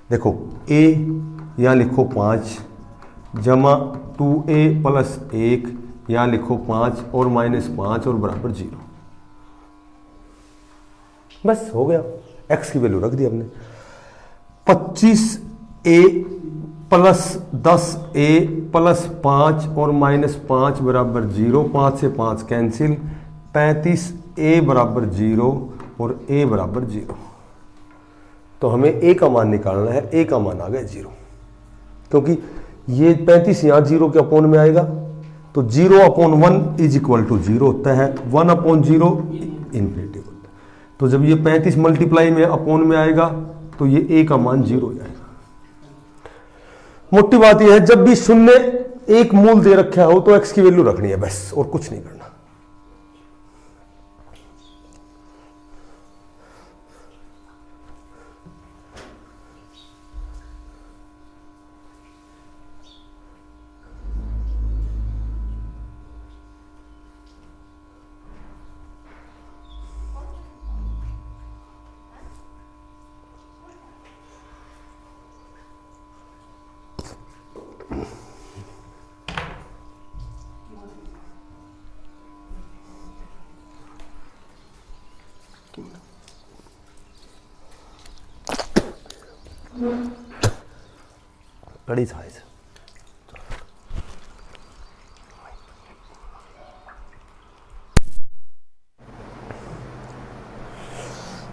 देखो a यहां लिखो 5 जमा 2a प्लस 1, यहां लिखो 5 और -5 और बराबर 0, बस हो गया। x की वैल्यू रख दी हमने। 25a प्लस 10a प्लस 5 और -5 बराबर 0, 5 से 5 कैंसिल, 35a बराबर 0 और a बराबर 0। तो हमें a का मान निकालना है, a का मान आ गया 0, क्योंकि ये 35 यहाँ 0 के अपोन में आएगा तो 0/1 इज इक्वल टू 0 होता है, 1/0 इन्फिनिटी होता है। तो जब ये 35 मल्टीप्लाई में अपोन में आएगा तो ये a का मान 0 हो जाएगा। मोटी बात यह है, जब भी शून्य एक मूल दे रखा हो तो x की वैल्यू रखनी है बस, और कुछ नहीं करना। कड़ी साइज।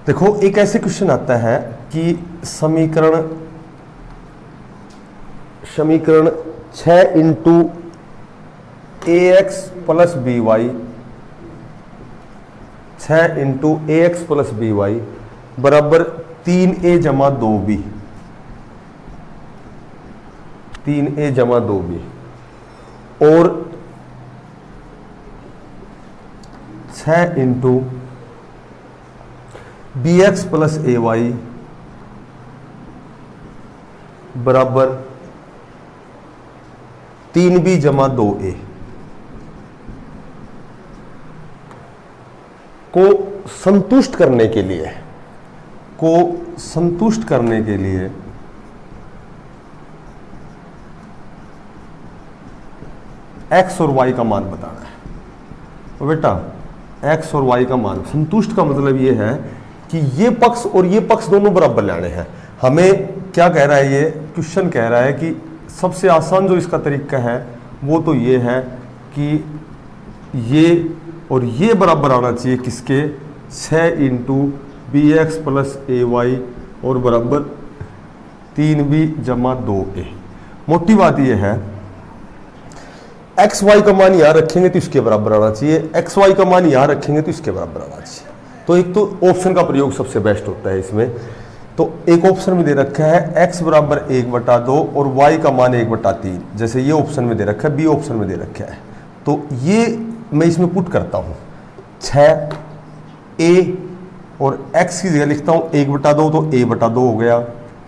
देखो एक ऐसे क्वेश्चन आता है कि समीकरण 6 into ax plus B Y, 6 into ax plus B Y बराबर 3a जमा 2b, 3a जमा 2b, और 6 into B X plus A Y बराबर 3b जमा 2a को संतुष्ट करने के लिए x और y का मान बताना है। तो बेटा x और y का मान संतुष्ट का मतलब ये है कि ये पक्ष और ये पक्ष दोनों बराबर लाने हैं। हमें क्या कह रहा है, ये क्वेश्चन कह रहा है कि सबसे आसान जो इसका तरीका है वो तो ये है कि ये और ये बराबर आना चाहिए किसके, 6 into B X plus A Y और बराबर 3b जमा 2a। मोटी बात ये है एक्स वाई का मान यहां रखेंगे तो इसके बराबर आना चाहिए, एक्स वाई का मान यहां रखेंगे तो इसके बराबर आना चाहिए। तो एक तो ऑप्शन का प्रयोग सबसे बेस्ट होता है इसमें। तो एक ऑप्शन में दे रखा है x बराबर 1/2 और y का मान 1/3, जैसे ये ऑप्शन में दे रखा है, बी ऑप्शन में दे रखा है। तो ये मैं इसमें पुट करता हूँ 6a और x की जगह लिखता हूँ 1/2 तो a/2 हो गया,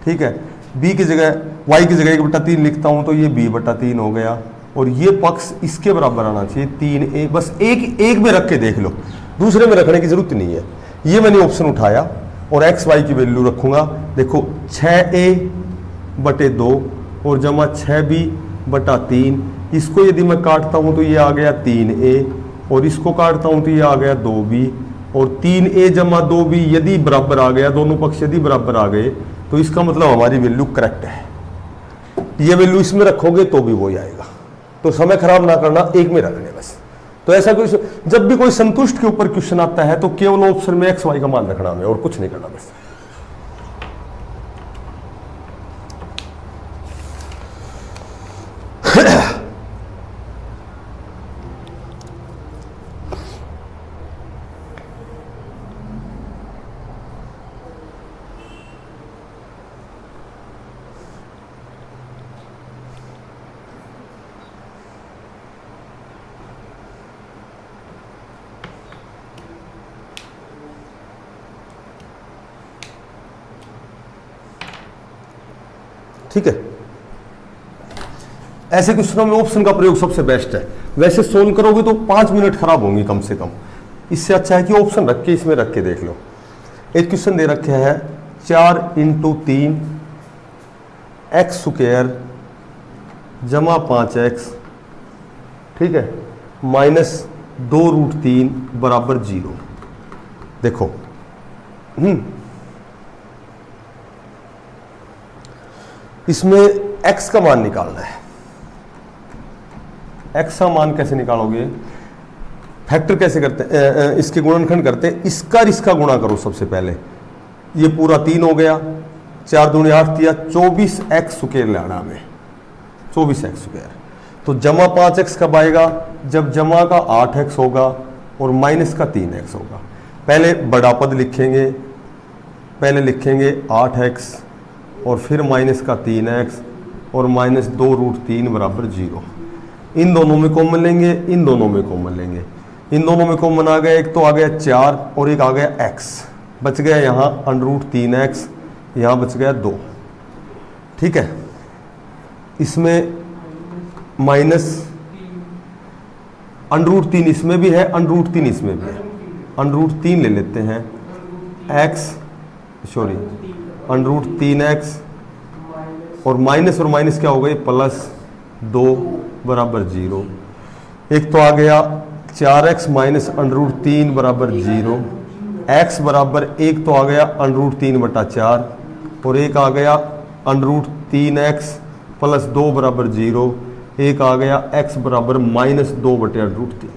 ठीक है। b की जगह y की जगह 1/3 लिखता हूँ तो ये b/3 हो गया, और ये पक्ष इसके बराबर आना चाहिए 3a। बस एक में रख के देख लो, दूसरे में रखने की जरूरत नहीं है। ये मैंने ऑप्शन उठाया और एक्स वाई की वैल्यू रखूंगा। देखो 6a/2 और जमा 6b/3, इसको यदि मैं काटता हूं तो ये आ गया 3a, और इसको काटता हूं तो ये आ गया 2b, और 3a जमा 2b यदि बराबर आ गया, दोनों पक्ष यदि बराबर आ गए तो इसका मतलब हमारी वैल्यू करेक्ट है। ये वैल्यू इसमें रखोगे तो भी वही आएगा। तो समय खराब ना करना, एक में रखने बस। तो ऐसा कोई, जब भी कोई संतुष्ट के ऊपर क्वेश्चन आता है तो केवल ऑप्शन में एक्स वाई का मान रखना है और कुछ नहीं करना बस। ठीक है, ऐसे क्वेश्चनों में ऑप्शन का प्रयोग सबसे बेस्ट है। वैसे सोल्व करोगे तो 5 मिनट खराब होंगे कम से कम, इससे अच्छा है कि ऑप्शन रख के इसमें रख के देख लो। एक क्वेश्चन दे रखे है 4 इंटू 3 एक्स स्क्वायर जमा 5x, ठीक है, माइनस 2√3 बराबर 0। देखो इसमें x का मान निकालना है। x का मान कैसे निकालोगे, फैक्टर कैसे करते हैं, इसके गुणनखंड करते हैं, इसका और इसका गुणा करो सबसे पहले। ये पूरा 3 हो गया, 4 दूनी 8 दिया, 24x स्क्वायर लाना हमें, 24x स्क्वायर। तो जमा 5x कब आएगा, जब जमा का 8x होगा और माइनस का 3x होगा। पहले बड़ा पद लिखेंगे, पहले लिखेंगे 8x और फिर माइनस का 3x और माइनस 2√3 बराबर 0। इन दोनों में कॉमन लेंगे, इन दोनों में कॉमन लेंगे, इन दोनों में कॉमन आ गया, एक तो आ गया 4 और एक आ गया x, बच गया यहाँ √3x, यहाँ बच गया 2, ठीक है। इसमें माइनस √3 इसमें भी है, √3 इसमें भी है, √3 ले लेते हैं, x सॉरी √3x और माइनस क्या हो गई, +2 बराबर 0। एक तो आ गया 4x माइनस √3 बराबर 0, x बराबर एक तो आ गया √3/4 और एक आ गया √3x प्लस 2 बराबर 0, एक आ गया x बराबर -2/√3।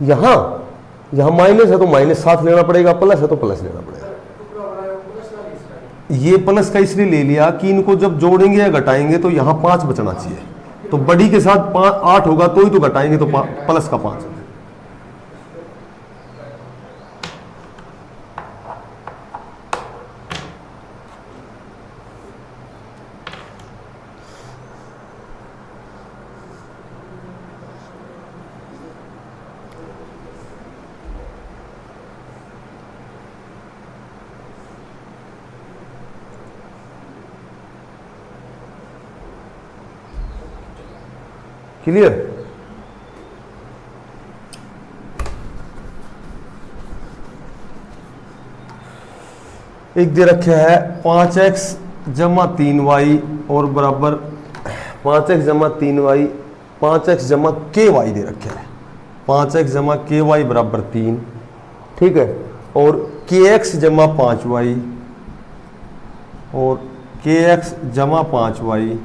यहां माइनस है तो माइनस साथ लेना पड़ेगा, प्लस है तो प्लस लेना पड़ेगा। ये प्लस का इसलिए ले लिया कि इनको जब जोड़ेंगे या घटाएंगे तो यहां 5 बचना चाहिए, तो बड़ी के साथ 8 होगा तो ही तो घटाएंगे, तो प्लस का 5। क्लियर? एक दे रखे है 5x जमा 3y और बराबर 5x जमा 3y 5x जमा ky दे रखे है, 5x जमा ky बराबर 3, ठीक है, और kx जमा 5y और kx जमा 5y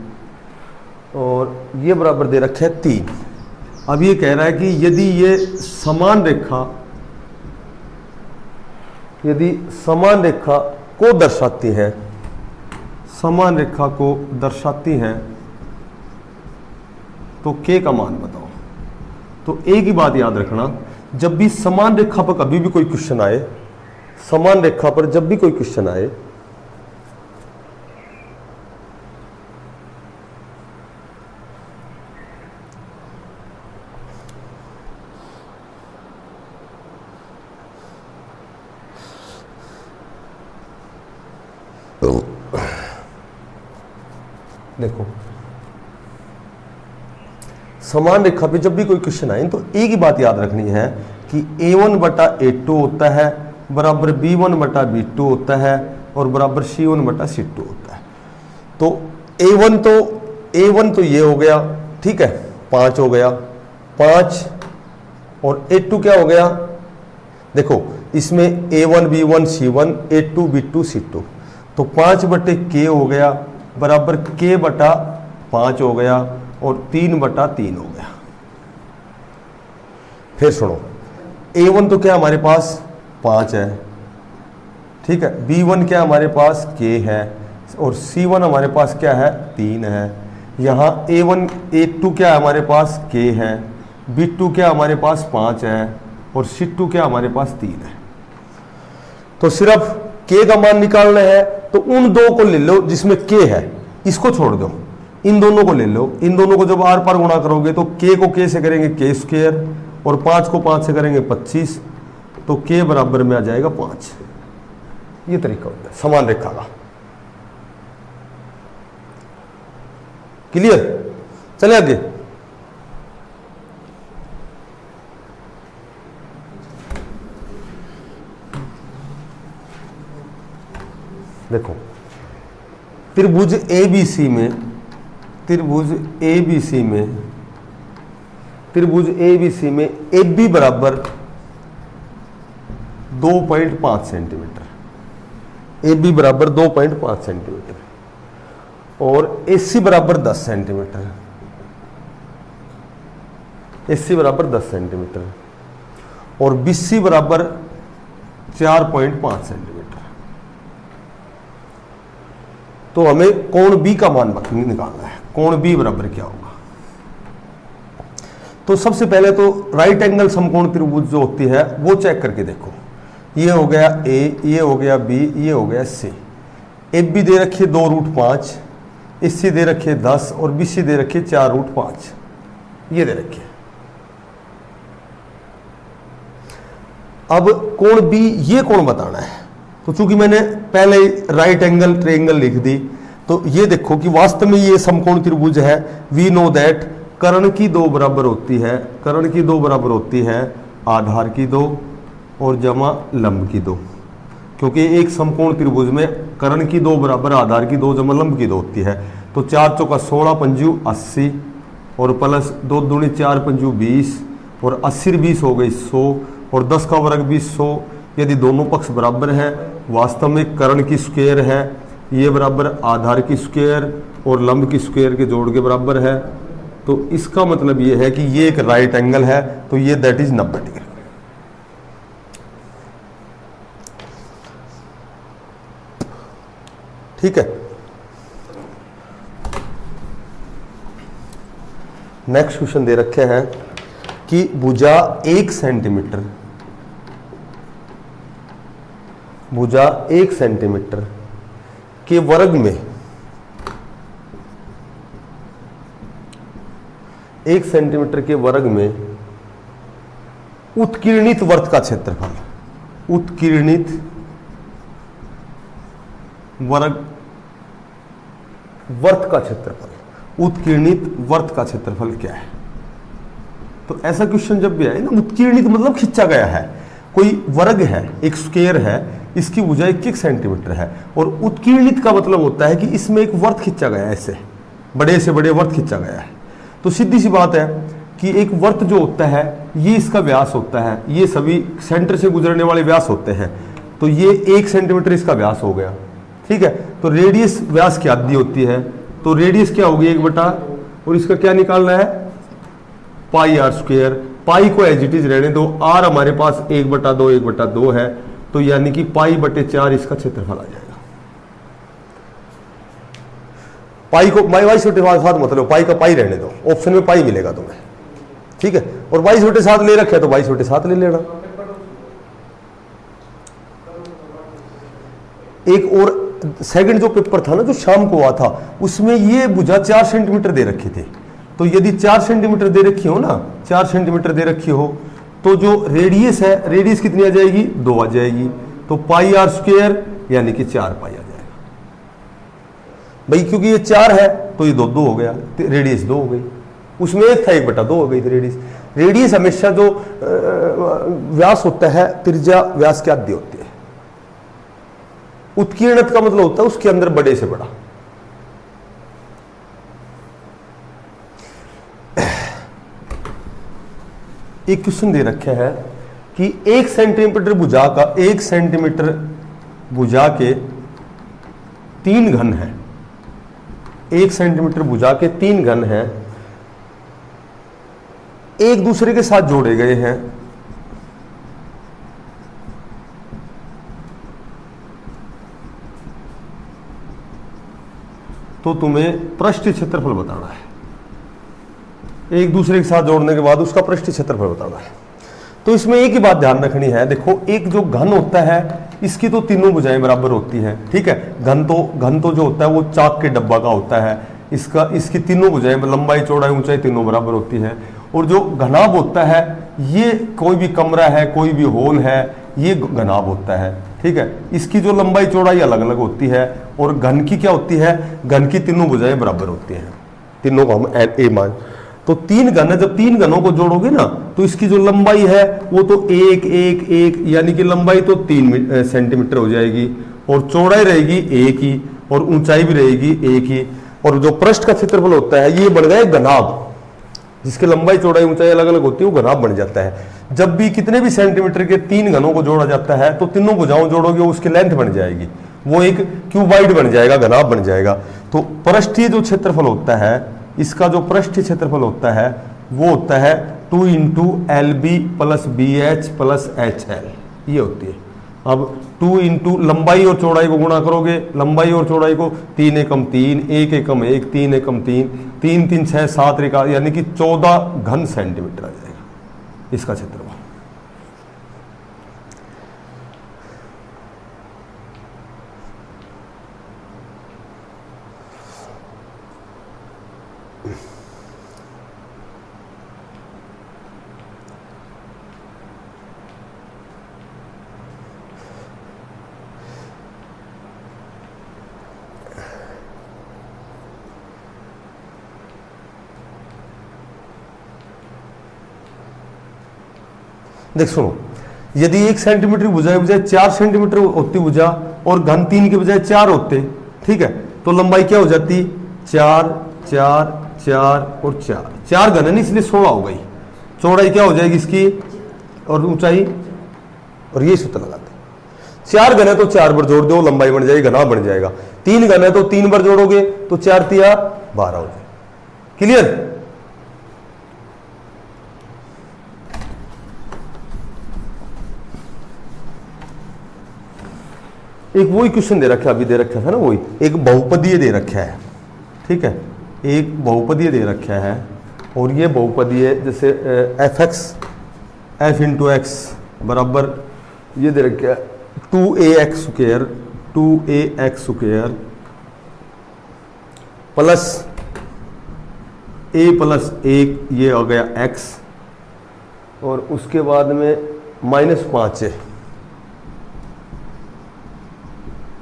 और ये बराबर दे रखे है 3। अब ये कह रहा है कि यदि ये समान रेखा को दर्शाती है, समान रेखा को दर्शाती है तो k का मान बताओ। तो एक ही बात याद रखना, जब भी समान रेखा पर कभी भी कोई क्वेश्चन आए, समान रेखा पर जब भी कोई क्वेश्चन आए देखो, समान रेखा पे जब भी कोई क्वेश्चन आए तो एक ही बात याद रखनी है कि a1/a2 होता है बराबर b1/b2 होता है और बराबर c1/c2 होता है। तो a1 तो ये हो गया, ठीक है, 5 हो गया 5, और a2 क्या हो गया, देखो इसमें a1 b1 c1 a2 b2 c2, तो 5/k हो गया बराबर k/5 हो गया और 3/3 हो गया। फिर सुनो, a1 तो क्या हमारे पास 5 है, ठीक है, b1 क्या हमारे पास k है और c1 हमारे पास क्या है 3 है। यहाँ a2 क्या हमारे पास k है, b2 क्या हमारे पास 5 है और c2 क्या हमारे पास 3 है। तो सिर्फ k का मान निकालना है तो उन दो को ले लो जिसमें k है, इसको छोड़ दो, इन दोनों को ले लो। इन दोनों को जब आर पार गुणा करोगे तो k को k से करेंगे k² और 5 को 5 से करेंगे 25, तो k बराबर में आ जाएगा 5। ये तरीका होता है समान रेखा का। क्लियर? चले आगे। देखो, त्रिभुज ABC में AB बराबर 2.5 सेंटीमीटर, AB बराबर 2.5 सेंटीमीटर और AC बराबर 10 सेंटीमीटर, AC बराबर 10 सेंटीमीटर और BC बराबर 4.5 सेंटीमीटर। तो हमें कोण B का मान निकालना है। कोण B बराबर क्या होगा? तो सबसे पहले तो राइट एंगल समकोण त्रिभुज जो होती है वो चेक करके देखो। ये हो गया A, ये हो गया B, ये हो गया C। AB दे रखिए 2√5, AC दे रखिए 10 और BC दे रखिए 4√5, ये दे रखिए। अब कोण B, ये कोण बताना है। तो चूंकि मैंने पहले राइट एंगल ट्रायंगल लिख दी, तो ये देखो कि वास्तव में ये समकोण त्रिभुज है। वी नो दैट कर्ण की 2 बराबर होती है, कर्ण की 2 बराबर होती है आधार की 2 और जमा लंब की 2, क्योंकि एक समकोण त्रिभुज में कर्ण की 2 बराबर आधार की 2 जमा लंब की 2 होती है। तो 4 चौका 16 पंजू 80 और प्लस 2 दूनी 4 पंजू 20 और 80 20 हो गई 100 और 10 का वर्ग भी 100। यदि दोनों पक्ष बराबर हैं, वास्तव में कर्ण की स्क्वायर है, ये बराबर आधार की स्क्वायर और लंब की स्क्वायर के जोड़ के बराबर है, तो इसका मतलब ये है कि ये एक राइट एंगल है, तो ये दैट इज 90 डिग्री। ठीक है। नेक्स्ट क्वेश्चन दे रखे हैं कि भुजा 1 सेंटीमीटर, भुजा 1 सेंटीमीटर के वर्ग में 1 सेंटीमीटर के वर्ग में उत्कीर्णित वर्त का क्षेत्रफल, उत्कीर्णित वर्त का क्षेत्रफल, उत्कीर्णित वर्त का क्षेत्रफल क्या है। तो ऐसा क्वेश्चन जब भी आए ना, उत्कीर्णित मतलब खिंचा गया है, कोई वर्ग है, एक स्क्वायर है, इसकी भुजा 1 सेंटीमीटर है, और उत्कीर्णित का मतलब होता है कि इसमें एक वर्त खिंचा गया है, ऐसे बड़े से बड़े वर्त खिंचा गया है। तो सीधी सी बात है कि एक वर्त जो होता है ये इसका व्यास होता है, ये सभी सेंटर से गुजरने वाले व्यास होते हैं, तो ये 1 सेंटीमीटर इसका व्यास हो गया। ठीक है, तो रेडियस व्यास की आधी होती है, तो रेडियस क्या होगी 1 बटा, और इसका क्या निकालना है पाई आर स्क्वायर। पाई को एज इट इज रहने दो, आर हमारे पास 1/2 है, तो यानी कि पाई बटे 4 इसका क्षेत्रफल आ जाएगा। पाई को वाई छोटे साथ मतलब पाई का पाई रहने दो, ऑप्शन में पाई मिलेगा तुम्हें। ठीक है, और वाई छोटे साथ ले रखे तो वाई छोटे साथ ले लेना। एक और सेकंड जो पेपर था ना, जो शाम को हुआ था, उसमें ये भुजा 4 सेंटीमीटर दे रखी थी। तो यदि 4 सेंटीमीटर दे रखी हो ना, 4 सेंटीमीटर दे रखी हो, तो जो रेडियस है, रेडियस कितनी आ जाएगी 2 आ जाएगी, तो पाई आर स्क्वायर यानी कि 4 पाई आ जाएगा भाई, क्योंकि ये 4 है तो ये 2 हो गया, रेडियस 2 हो गई। उसमें एक था 1/2 हो गई थी रेडियस। रेडियस हमेशा जो व्यास होता है त्रिज्या व्यास की आधी होती है। उत्कीर्णित का मतलब होता है उसके अंदर बड़े से बड़ा। एक क्वेश्चन दे रखे है कि 1 सेंटीमीटर भुजा का, 1 सेंटीमीटर भुजा के 3 घन है, 1 सेंटीमीटर भुजा के 3 घन है, एक दूसरे के साथ जोड़े गए हैं। तो तुम्हें पृष्ठ क्षेत्रफल बताना है। एक दूसरे के साथ जोड़ने के बाद उसका पृष्ठ क्षेत्रफल बताना है। तो इसमें एक ही बात ध्यान रखनी है, देखो एक जो घन होता है इसकी तो तीनों भुजाएं बराबर होती हैं। ठीक है, घन तो जो होता है वो चाक के डब्बा का होता है, इसकी तीनों भुजाएं लंबाई चौड़ाई ऊंचाई तीनों बराबर होती है। और जो घनाभ होता है ये कोई भी कमरा है, कोई भी हॉल है, ये घनाभ होता है। ठीक है, इसकी जो लंबाई चौड़ाई अलग अलग होती है, और घन की क्या होती है, घन की तीनों भुजाएं बराबर होती हैं, तीनों को हम ए मान। तो 3 घन है, जब 3 घनों को जोड़ोगे ना तो इसकी जो लंबाई है वो तो 1 1 1 यानी कि लंबाई तो 3 सेंटीमीटर हो जाएगी, और चौड़ाई रहेगी 1 ही, और ऊंचाई भी रहेगी 1 ही। और जो पृष्ठ का क्षेत्रफल होता है ये बढ़ गया घनाभ, जिसकी लंबाई चौड़ाई ऊंचाई अलग अलग होती है वो घनाभ बन जाता है। जब भी कितने भी सेंटीमीटर के 3 घनों को जोड़ा जाता है तो तीनों भुजाओं जोड़ोगे उसकी लेंथ बन जाएगी, वो एक क्यूबाइड बन जाएगा, घनाभ बन जाएगा। तो पृष्ठीय जो क्षेत्रफल होता है, इसका जो पृष्ठीय क्षेत्रफल होता है वो होता है 2 × LB + BH + HL, ये होती है। अब 2 × लंबाई और चौड़ाई को गुणा करोगे, लंबाई और चौड़ाई को 3 एकम 3, 1 एकम 1, 3 एकम 3, 3 3 6 7 रेखा यानी कि 14 घन सेंटीमीटर आ जाएगा इसका क्षेत्रफल। देख सुनो, यदि 1 सेंटीमीटर की बजाय 4 सेंटीमीटर होती भुजा और घन 3 के बजाय 4 होते, ठीक है, तो लंबाई क्या हो जाती 4 4 4 और 4, 4 घन है ना, इसलिए 16 हो गई। चौड़ाई क्या हो जाएगी इसकी और ऊंचाई, और ये सूत्र लगाते हैं। 4 घन है तो 4 बार जोड़ दो, लंबाई बन जाएगी, घना बन जाएगा। 3 घन है तो 3 बार जोड़ोगे तो 4 तिया 12 हो जाएगा। क्लियर? एक वही क्वेश्चन दे रखा है, अभी दे रखा था ना, वही एक बहुपदीय दे रखा है, ठीक है, एक बहुपदीय दे रखा है, और ये बहुपदीय जैसे F x F into x बराबर ये दे रखा है 2ax square 2ax square plus a plus 1 ये हो गया x, और उसके बाद में -5 है,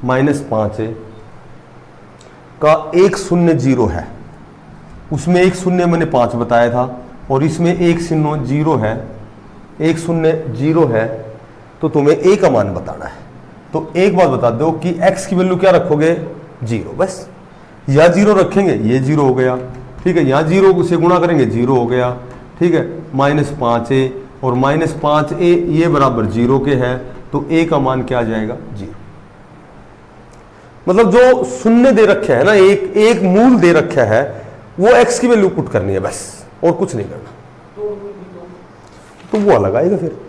-5 है का 1 0 0 है, उसमें 1 0 मैंने 5 बताया था, और इसमें 1 0 0 है, 1 0 0 है, तो तुम्हें a का मान बताना है। तो एक बात बता दो कि x की वैल्यू क्या रखोगे 0, बस या 0 रखेंगे, ये 0 हो गया, ठीक है, यहाँ 0 से गुणा करेंगे 0 हो गया, ठीक है, -5a और -5a ये बराबर 0 के है, तो a का मान क्या आ जाएगा 0। मतलब जो शून्य दे रखे है ना, एक मूल दे रखा है, वो x की वैल्यू पुट करनी है बस, और कुछ नहीं करना, तो वो अलग आएगा फिर।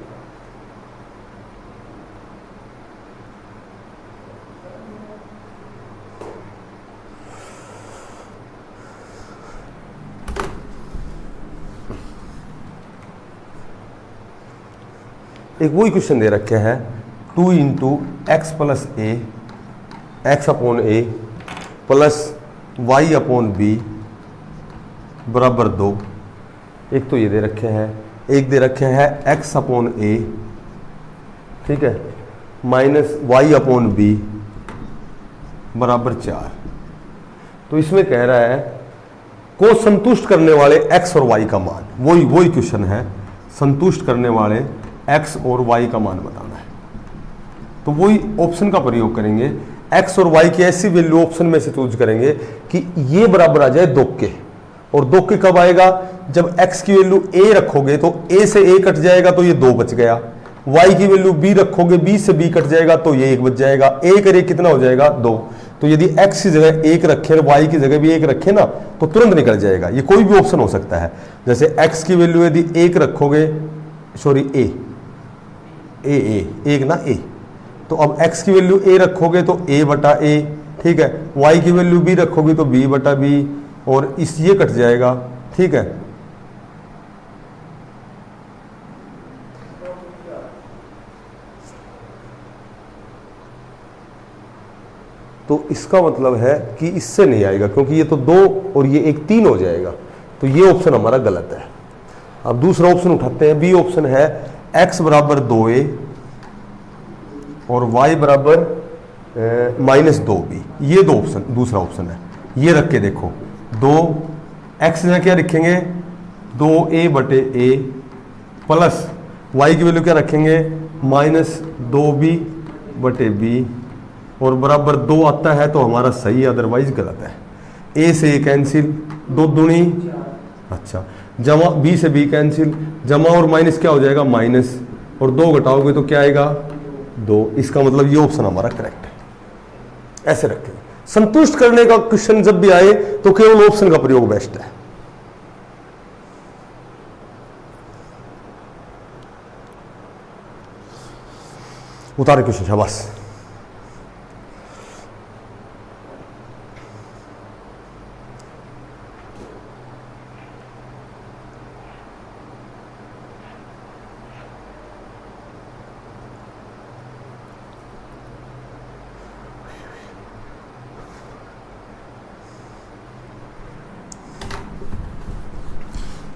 एक वही क्वेश्चन दे रखे है 2 इंटू एक्स प्लस ए एक्स अपॉन ए प्लस वाई अपॉन बी बराबर 2। एक तो ये दे रखे हैं, एक दे रखे हैं एक्स अपॉन ए, ठीक है, माइनस वाई अपॉन बी बराबर 4। तो इसमें कह रहा है को संतुष्ट करने वाले एक्स और वाई का मान, वही क्वेश्चन है, संतुष्ट करने वाले एक्स और वाई का मान बताना है। तो वही ऑप्शन का प्रयोग करेंगे, एक्स और वाई की ऐसी वैल्यू ऑप्शन में से चूज करेंगे कि ये बराबर आ जाए 2 के, और 2 के कब आएगा जब x की वैल्यू a रखोगे तो a से a कट जाएगा तो ये 2 बच गया, y की वैल्यू b रखोगे b से b कट जाएगा तो ये 1 बच जाएगा, 1 और 1 कितना हो जाएगा 2। तो यदि x की जगह 1 रखे और y की जगह भी 1 रखे ना तो तुरंत निकल जाएगा। ये कोई भी ऑप्शन हो सकता है, जैसे x की वैल्यू यदि 1 रखोगे, सॉरी एक ना a, तो अब x की वैल्यू a रखोगे तो a बटा a, ठीक है, y की वैल्यू b रखोगे तो b बटा b, और इस ये कट जाएगा, ठीक है। तो इसका मतलब है कि इससे नहीं आएगा, क्योंकि ये तो 2 और ये 1 3 हो जाएगा, तो ये ऑप्शन हमारा गलत है। अब दूसरा ऑप्शन उठाते हैं, बी ऑप्शन है x बराबर 2a और y बराबर -2b। ये दो ऑप्शन, दूसरा ऑप्शन है, ये रख के देखो 2x में क्या रखेंगे 2a बटे a प्लस y की वैल्यू क्या रखेंगे -2b बटे b, और बराबर 2 आता है तो हमारा सही है, अदरवाइज गलत है। a से a कैंसिल, 2 दूनी, अच्छा, जमा b से b कैंसिल, जमा और माइनस क्या हो जाएगा माइनस, और 2 घटाओगे तो क्या आएगा 2। इसका मतलब ये ऑप्शन हमारा करेक्ट है। ऐसे रखें, संतुष्ट करने का क्वेश्चन जब भी आए तो केवल ऑप्शन का प्रयोग बेस्ट है। उतारे क्वेश्चन, शाबाश।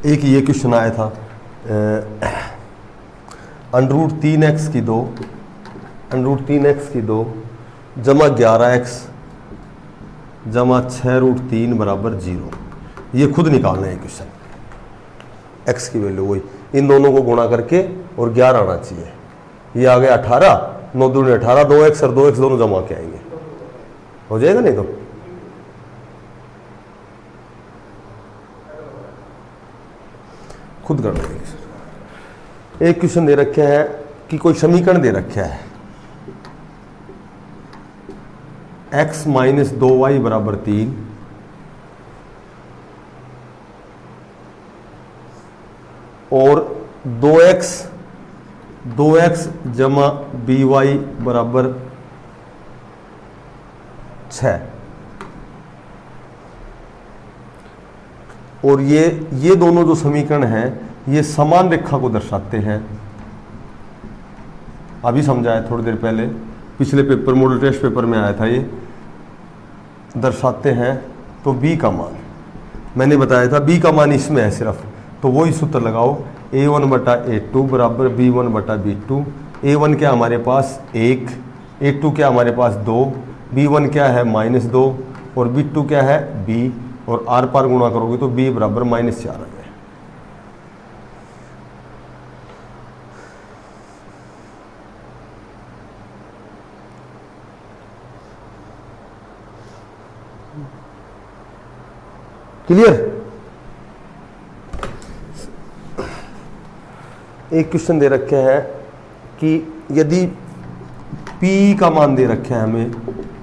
एक ये क्वेश्चन आया था √3x की 2 जमा 11x जमा 6√3 बराबर 0। ये खुद निकालना है क्वेश्चन, x की वैल्यू वही, इन दोनों को गुणा करके और 11 आना चाहिए। ये आ गया 18, 9 दूनी 18, 2x और 2x दोनों जमा के आएंगे, हो जाएगा नहीं तो खुद करना है। एक क्वेश्चन दे रखे है कि कोई समीकरण दे रखा है x माइनस 2y बराबर 3 और 2x जमा by बराबर 6 और ये दोनों जो समीकरण हैं ये समान रेखा को दर्शाते हैं। अभी समझाया थोड़ी देर पहले, पिछले पेपर मॉडल टेस्ट पेपर में आया था, ये दर्शाते हैं। तो b का मान मैंने बताया था, b का मान इसमें है सिर्फ, तो वही सूत्र लगाओ a1 बटा a2 बराबर b1 बटा b2। a1 क्या हमारे पास 1, a2 क्या हमारे पास 2, b1 क्या है -2 और b2 क्या है b, और आर पार गुणा करोगे तो b बराबर -4 आ जाए। क्लियर। एक क्वेश्चन दे रखे है कि यदि p का मान दे रखे है हमें,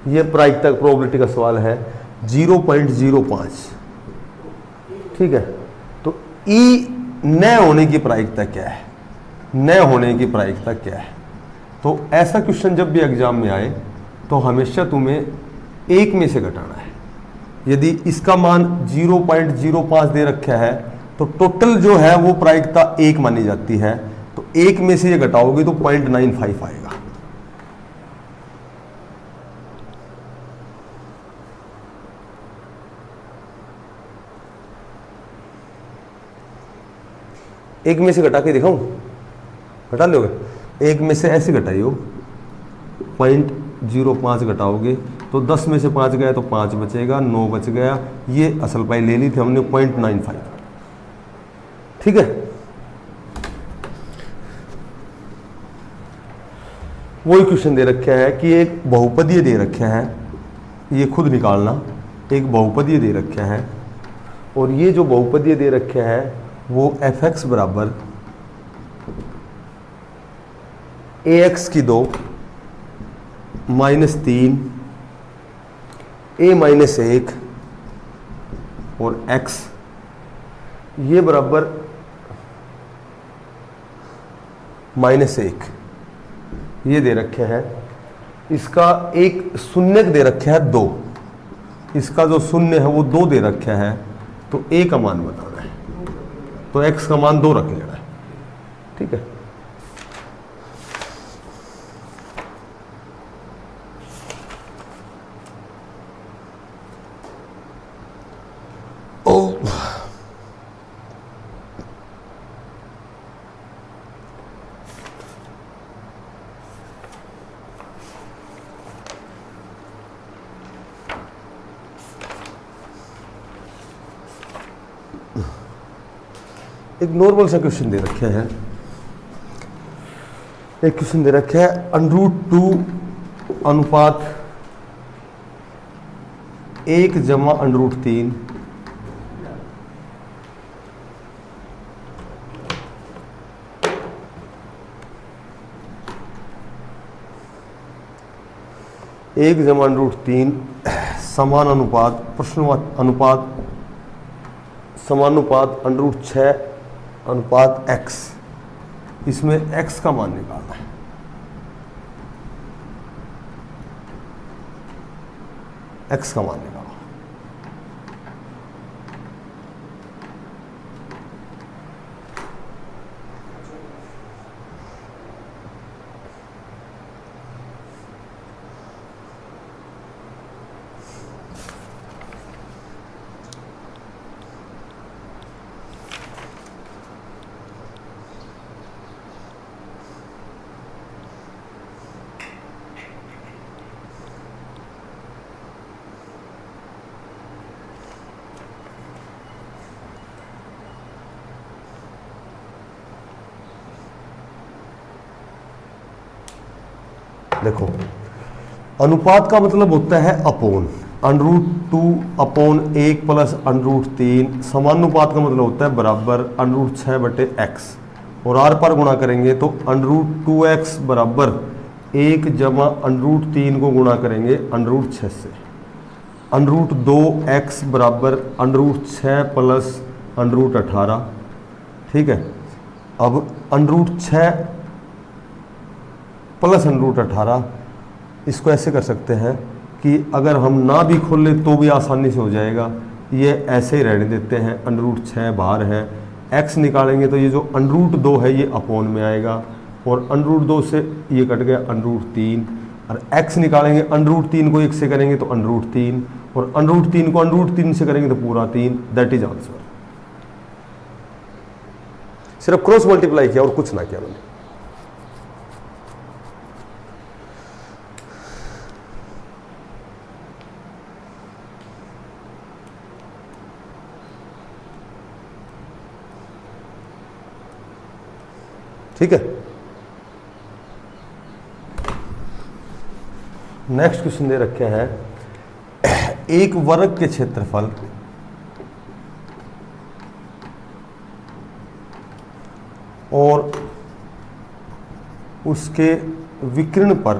ये प्रायिकता प्रोबेबिलिटी का सवाल है 0.05, ठीक है। तो e न होने की प्रायिकता क्या है, न होने की प्रायिकता क्या है। तो ऐसा क्वेश्चन जब भी एग्जाम में आए तो हमेशा तुम्हें एक में से घटाना है। यदि इसका मान 0.05 दे रखा है तो टोटल जो है वो प्रायिकता 1 मानी जाती है, तो 1 में से ये घटाओगे तो 0.95 आएगा। एक में से घटा के दिखाऊं, घटा लोगे। एक में से ऐसे घटाइयो, 0.05 घटाओगे तो 10 में से 5 गया तो 5 बचेगा, 9 बच गया। ये असल पाई ले ली थी हमने 0.95, ठीक है। वही क्वेश्चन दे रखा है कि एक बहुपदीय दे रखा है, ये खुद निकालना। एक बहुपदीय दे रखा है और ये जो बहुपदीय दे रखा है वो fx बराबर ax की 2 -3 a माइनस 1 और x, ये बराबर -1, ये दे रखे हैं। इसका एक शून्यक दे रखा है 2, इसका जो शून्य है वो 2 दे रखा है, तो a का मान बताना है, तो x का मान 2 रख लेना है, ठीक है। एक नॉर्मल सा क्वेश्चन दे रखे है, एक क्वेश्चन दे रखे है √2 अनुपात 1 जमा √3 1 जमा √3 समानुपात प्रश्न अनुपात समानुपात √6 अनुपात x, इसमें x का मान निकालना है। x का मान निकालो। देखो, अनुपात का मतलब होता है अपोन। √2/1 प्लस √3 समानुपात का मतलब होता है बराबर √6/x और r पर गुणा करेंगे तो √2x बराबर 1 जमा √3 को गुणा करेंगे √6 से। √2x बराबर √6 प्लस √18, ठीक है। अब √6 प्लस √18 इसको ऐसे कर सकते हैं कि अगर हम ना भी खोल ले तो भी आसानी से हो जाएगा, ये ऐसे ही रहने देते हैं। √6 बाहर है, x निकालेंगे तो ये जो √2 है ये अपोन में आएगा और √2 से ये कट गया √3 और x निकालेंगे √3 को 1 से करेंगे तो √3 और √3 को √3 से करेंगे तो पूरा 3। That is answer. सिर्फ क्रॉस मल्टीप्लाई किया और कुछ ना किया मैंने। ठीक है। नेक्स्ट क्वेश्चन दे रखे हैं, एक वर्ग के क्षेत्रफल और उसके विकर्ण पर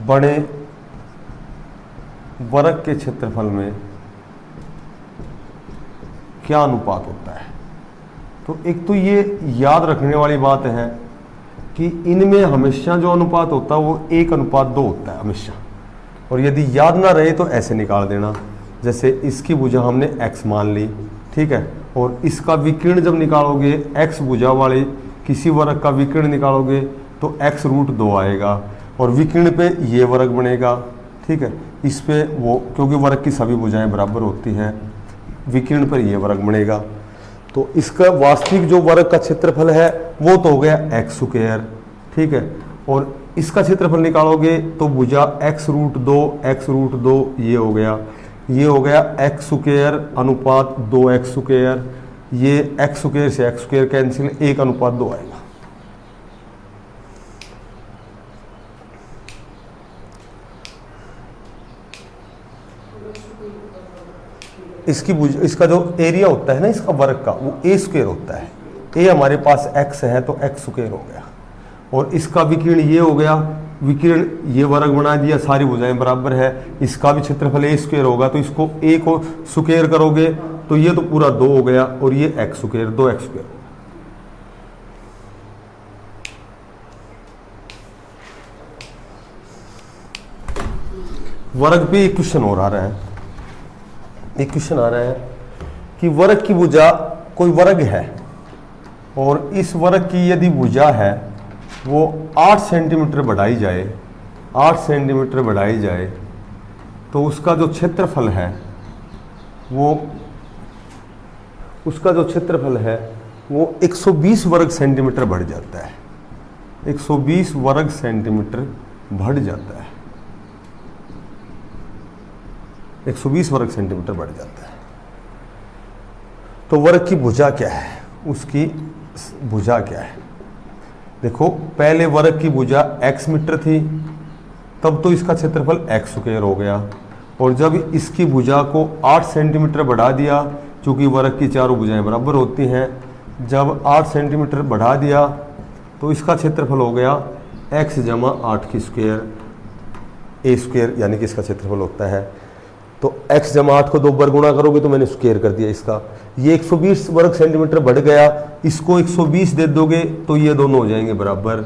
बने वर्ग के क्षेत्रफल में क्या अनुपात होता है। तो एक तो ये याद रखने वाली बात है कि इनमें हमेशा जो अनुपात होता है वो 1:2 होता है हमेशा, और यदि याद ना रहे तो ऐसे निकाल देना। जैसे इसकी भुजा हमने x मान ली, ठीक है, और इसका विकर्ण जब निकालोगे x भुजा वाले किसी वर्ग का विकर्ण निकालोगे तो x√2 आएगा और विकर्ण पे ये वर्ग बनेगा, ठीक है। इस पे वो, क्योंकि वर्ग की सभी भुजाएं बराबर होती हैं, विकर्ण पर ये वर्ग बनेगा। तो इसका वास्तविक जो वर्ग का क्षेत्रफल है वो तो हो गया x², ठीक है, और इसका क्षेत्रफल निकालोगे तो भुजा x√2 ये हो गया x² अनुपात 2x², ये x² से x² कैंसिल 1:2 आएगा। इसका जो एरिया होता है ना इसका वर्ग का वो a² होता है। a हमारे पास x है तो x² हो गया और इसका विकर्ण ये हो गया, विकर्ण ये वर्ग बना दिया, सारी भुजाएं बराबर है, इसका भी क्षेत्रफल a² होगा तो इसको a को स्क्वायर करोगे तो ये तो पूरा 2 हो गया और ये x², 2x²। वर्ग पे एक क्वेश्चन और आ रहा है, एक क्वेश्चन आ रहा है कि वर्ग की भुजा, कोई वर्ग है और इस वर्ग की यदि भुजा है वो 8 सेंटीमीटर बढ़ाई जाए, 8 सेंटीमीटर बढ़ाई जाए तो उसका जो क्षेत्रफल है वो 120 वर्ग सेंटीमीटर बढ़ जाता है, 120 वर्ग सेंटीमीटर बढ़ जाता है, 120 वर्ग सेंटीमीटर बढ़ जाता है। तो वर्ग की भुजा क्या है, उसकी भुजा क्या है। देखो पहले वर्ग की भुजा x मीटर थी, तब तो इसका क्षेत्रफल x² हो गया, और जब इसकी भुजा को 8 सेंटीमीटर बढ़ा दिया, चूंकि वर्ग की चारों भुजाएं बराबर होती हैं, जब 8 सेंटीमीटर बढ़ा दिया तो इसका क्षेत्रफल हो गया x जमा 8 की स्क्वायर, a², यानी कि इसका क्षेत्रफल होता है। तो x जमा 8 को 2 बार गुणा करोगे तो मैंने स्क्वायर कर दिया इसका, ये 120 वर्ग सेंटीमीटर बढ़ गया, इसको 120 दे दोगे तो ये दोनों हो जाएंगे बराबर,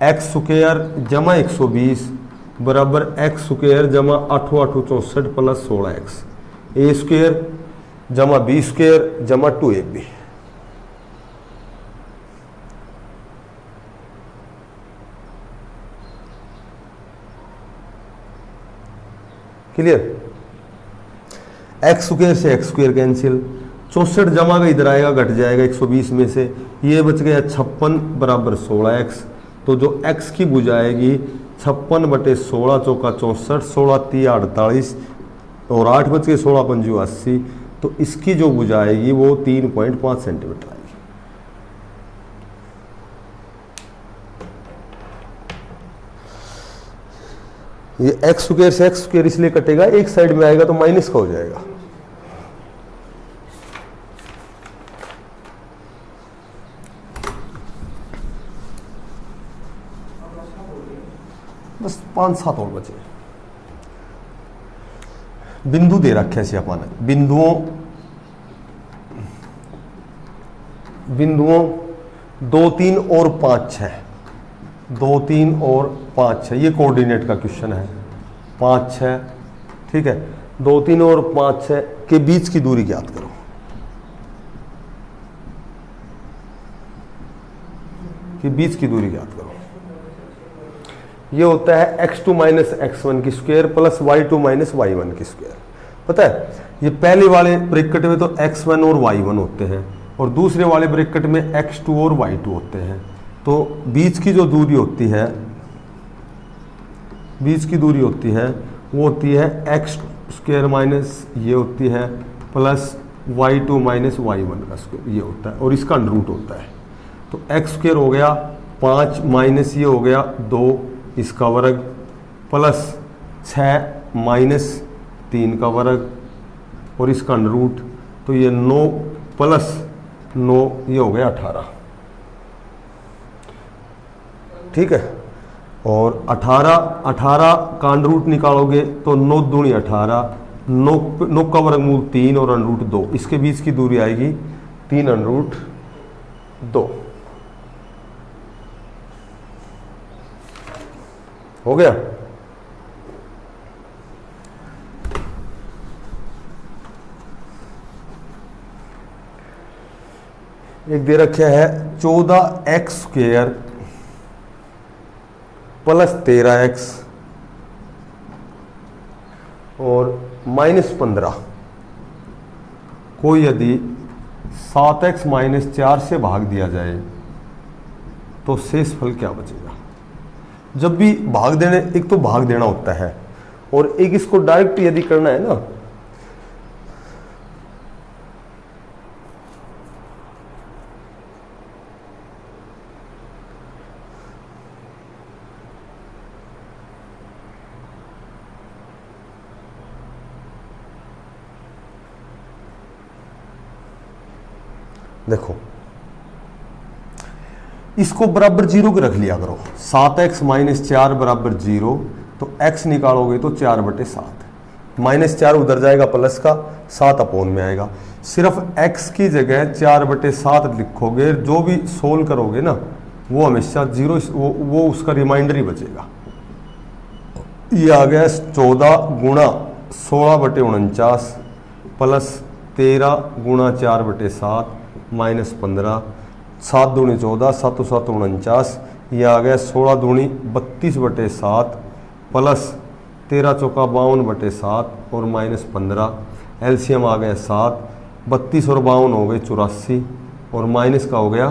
x² जमा 120 बराबर x² जमा 8 8 64 प्लस 16x, a² जमा b² जमा 2ab। क्लियर। x² से x² कैंसिल, 64 जमा का इधर आएगा, घट जाएगा 120 में से, ये बच गया 56 बराबर 16x। तो जो x की भुजा आएगी 56/16 चौका 64, 16 तिया 48 और 8 बच के 16 पंजू 80। तो इसकी जो भुजा आएगी वो 3.5 सेंटीमीटर आएगी। ये एक्स स्क्वायर से एक्स स्क्वायर इसलिए कटेगा, एक साइड में आएगा तो माइनस का हो जाएगा। बस 5-7 और बचे। बिंदु दे रखे से अपन बिंदुओं 2, 3 और 5, 6, 2, 3 और 5, 6, ये कोऑर्डिनेट का क्वेश्चन है। 5, 6, ठीक है। 2, 3 और 5, 6 के बीच की दूरी ज्ञात करो। कि बीच की दूरी ज्ञात करो। ये होता है x2 माइनस x1 की square plus y2 minus y1 की स्क्वायर। पता है ये पहले वाले ब्रैकेट में तो x1 और y1 होते हैं और दूसरे वाले ब्रैकेट में x2 और y2 होते हैं। तो बीच की जो दूरी होती है, बीच की दूरी होती है वो होती है x स्क्वायर माइनस ये होती है प्लस y2 माइनस y1 का स्क्वायर, ये होता है और इसका अंडर रूट होता है। तो x स्क्वायर हो गया 5 माइनस ये हो गया 2 इसका वर्ग प्लस 6 माइनस 3 का वर्ग और इसका अंडर रूट, तो ये 9 प्लस 9 ये हो गया 18, ठीक है। और 18 का अंडर रूट निकालोगे तो 9 दूनी 18, 9 का वर्गमूल 3 और अंडर रूट 2, इसके बीच की दूरी आएगी 3 अंडर रूट 2। हो गया। एक दे रखा है 14x स्क्वायर प्लस 13x और माइनस 15 को यदि 7x माइनस 4 से भाग दिया जाए तो शेष फल क्या बचेगा। जब भी भाग देने, एक तो भाग देना होता है और एक इसको डायरेक्ट यदि करना है ना, देखो इसको बराबर 0 के रख लिया करो। 7x माइनस 4 बराबर 0, तो x निकालोगे तो 4/7, माइनस 4 उधर जाएगा प्लस का, 7 अपोन में आएगा। सिर्फ x की जगह 4/7 लिखोगे, जो भी सोल्व करोगे ना वो हमेशा 0, वो उसका रिमाइंडर ही बचेगा। ये आ गया 14 गुणा 16/49 प्लस 13 गुणा 4/7 माइनस 15, 7 दूनी 14, 7 7 49, ये आ गया 16 दूनी 32/7 प्लस 13 चौका 52/7 और माइनस 15, एलसीएम आ गया 7, 32 और 52 हो गए 84 और माइनस का हो गया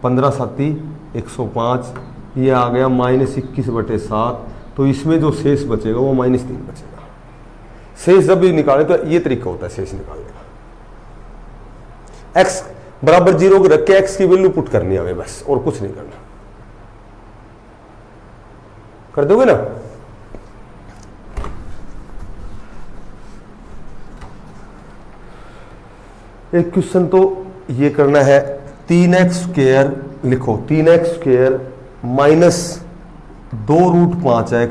15 7 105, ये आ गया माइनस 21/7। तो इसमें जो शेष बचेगा वो -3 बचेगा। शेष जब भी निकाले तो ये तरीका होता है शेष निकालने का। x बराबर 0 के रख के x की वैल्यू पुट करनी है हमें, बस और कुछ नहीं करना। कर दोगे ना। एक क्वेश्चन तो ये करना है 3x स्क्वायर, लिखो 3x स्क्वायर माइनस 2√5x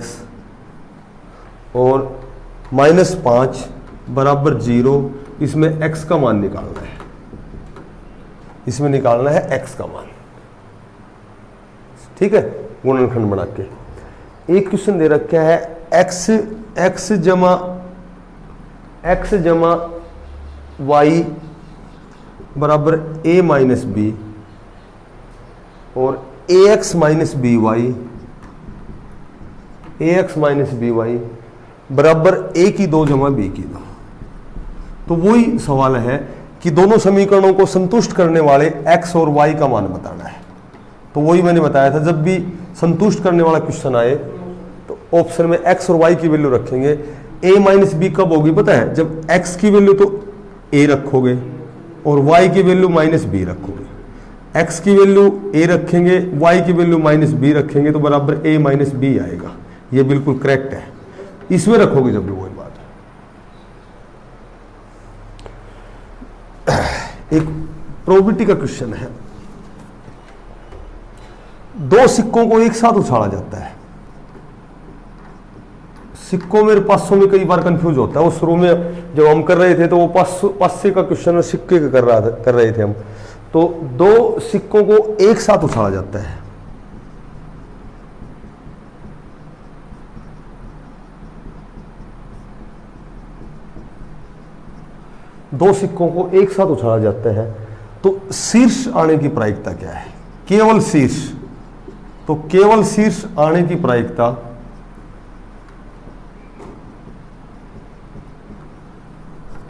और माइनस 5 बराबर 0। इसमें x का मान निकालना है, इसमें निकालना है x का मान, ठीक है, गुणनखंड बना के। एक क्वेश्चन दे रखा है x जमा y बराबर a माइनस बी और ax माइनस बी वाई बराबर a की 2 जमा b की 2। तो वही सवाल है कि दोनों समीकरणों को संतुष्ट करने वाले x और y का मान बताना है। तो वही मैंने बताया था, जब भी संतुष्ट करने वाला क्वेश्चन आए तो ऑप्शन में x और y की वैल्यू रखेंगे। a माइनस बी कब होगी पता है, जब x की वैल्यू तो a रखोगे और y की वैल्यू माइनस बी रखोगे। x की वैल्यू a रखेंगे, y की वैल्यू माइनस बी रखेंगे तो बराबर a माइनस बी आएगा। ये बिल्कुल करेक्ट है, इसमें रखोगे जब भी वही बात है। एक प्रोबेबिलिटी का क्वेश्चन है, दो सिक्कों को एक साथ उछाला जाता है। सिक्कों में 500 में कई बार कंफ्यूज होता है, वो शुरू में जब हम कर रहे थे तो वो 500 का क्वेश्चन और सिक्के का कर रहे थे हम। तो दो सिक्कों को एक साथ उछाला जाता है, दो सिक्कों को एक साथ उछाला जाता है, तो शीर्ष आने की प्रायिकता क्या है? केवल शीर्ष, तो केवल शीर्ष आने की प्रायिकता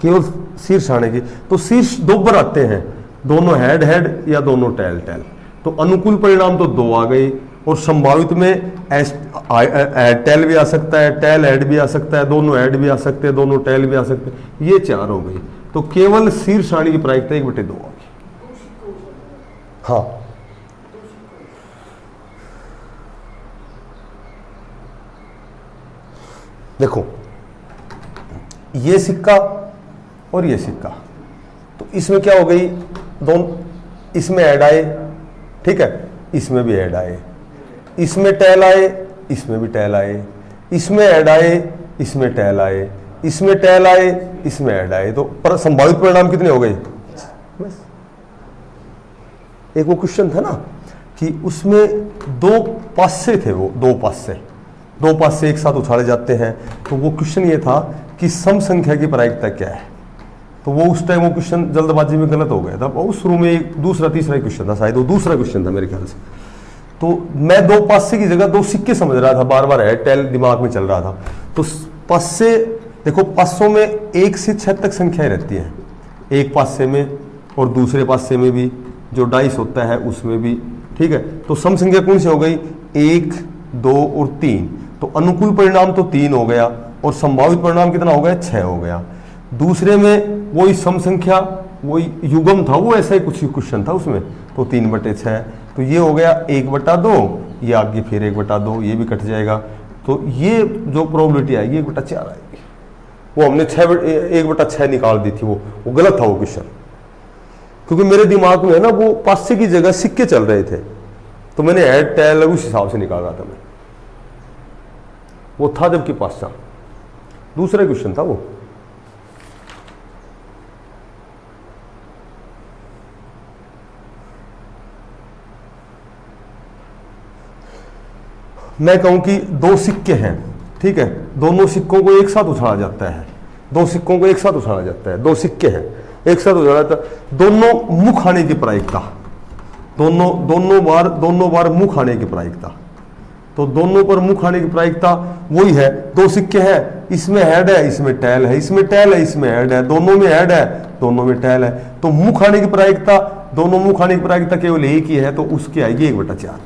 केवल शीर्ष आने की, तो शीर्ष दो बार आते हैं, दोनों हेड हेड या दोनों टेल टेल। तो अनुकूल परिणाम तो दो आ गई, और संभावित में टेल भी आ सकता है, टेल हेड भी आ सकता है, दोनों हेड भी आ सकते हैं, दोनों टेल भी आ सकते हैं, ये 4 हो गई। तो केवल शीर्ष आने की प्रायिकता 1/2 आ गई। हाँ, देखो ये सिक्का और ये सिक्का, तो इसमें क्या हो गई, दोनों इसमें ऐड आए, ठीक है, इसमें भी ऐड आए, इसमें टेल आए, इसमें भी टेल आए, इसमें ऐड आए, इसमें टेल आए, इसमें टेल आए, इसमें ऐड आए, तो पर संभावित परिणाम कितने हो गए? बस। एक वो क्वेश्चन था ना कि उसमें दो पासे थे, वो दो पासे एक साथ उछाले जाते हैं, तो वो क्वेश्चन ये था कि सम संख्या की प्रायिकता क्या है। तो वो उस टाइम वो क्वेश्चन जल्दबाजी में गलत हो गया था, वो शुरू में एक दूसरा तीसरा क्वेश्चन था, शायद वो दूसरा क्वेश्चन था मेरे ख्याल से। तो मैं दो पासे की जगह दो सिक्के समझ रहा था, बार बार हेड टेल दिमाग में चल रहा था। तो पासे देखो, 500 में 1 से 6 तक संख्याएं रहती हैं, एक पासे में और दूसरे पासे में भी, जो डाइस होता है उसमें भी, ठीक है। तो सम संख्या कौन सी हो गई? 1, 2 और 3। तो अनुकूल परिणाम तो 3 हो गया, और संभावित परिणाम कितना हो गया? 6 हो गया। दूसरे में वही सम संख्या, वही युग्म था, वो ऐसा ही कुछ क्वेश्चन था उसमें, तो 3/6, तो ये हो गया 1/2, ये आगे फिर 1/2, ये भी कट जाएगा। तो ये जो प्रोबेबिलिटी आएगी 1/4 आएगी। वो हमने 1/6 निकाल दी थी, वो गलत था वो क्वेश्चन, क्योंकि मेरे दिमाग में है ना वो पासे की जगह सिक्के चल रहे थे, तो मैंने हेड टेल उस हिसाब से निकाल रहा था मैं, वो था जबकि पासा दूसरा क्वेश्चन था वो। मैं कहूं कि दो सिक्के हैं, ठीक है, दोनों सिक्कों को एक साथ उछाला जाता है, दो सिक्कों को एक साथ उछाला जाता है, दो सिक्के हैं एक साथ उछाला जाता है, दोनों मुख आने की प्रायिकता, दोनों बार मुख आने की प्रायिकता, तो दोनों पर मुख आने की प्रायिकता वही है, दो सिक्के हैं, इसमें हेड है, इसमें टेल है, इसमें टेल है, इसमें हेड है, दोनों में हेड है, दोनों में टेल है, तो मुख आने की प्रायिकता, दोनों मुख आने की प्रायिकता केवल एक ही है, तो उसकी आएगी 1/4।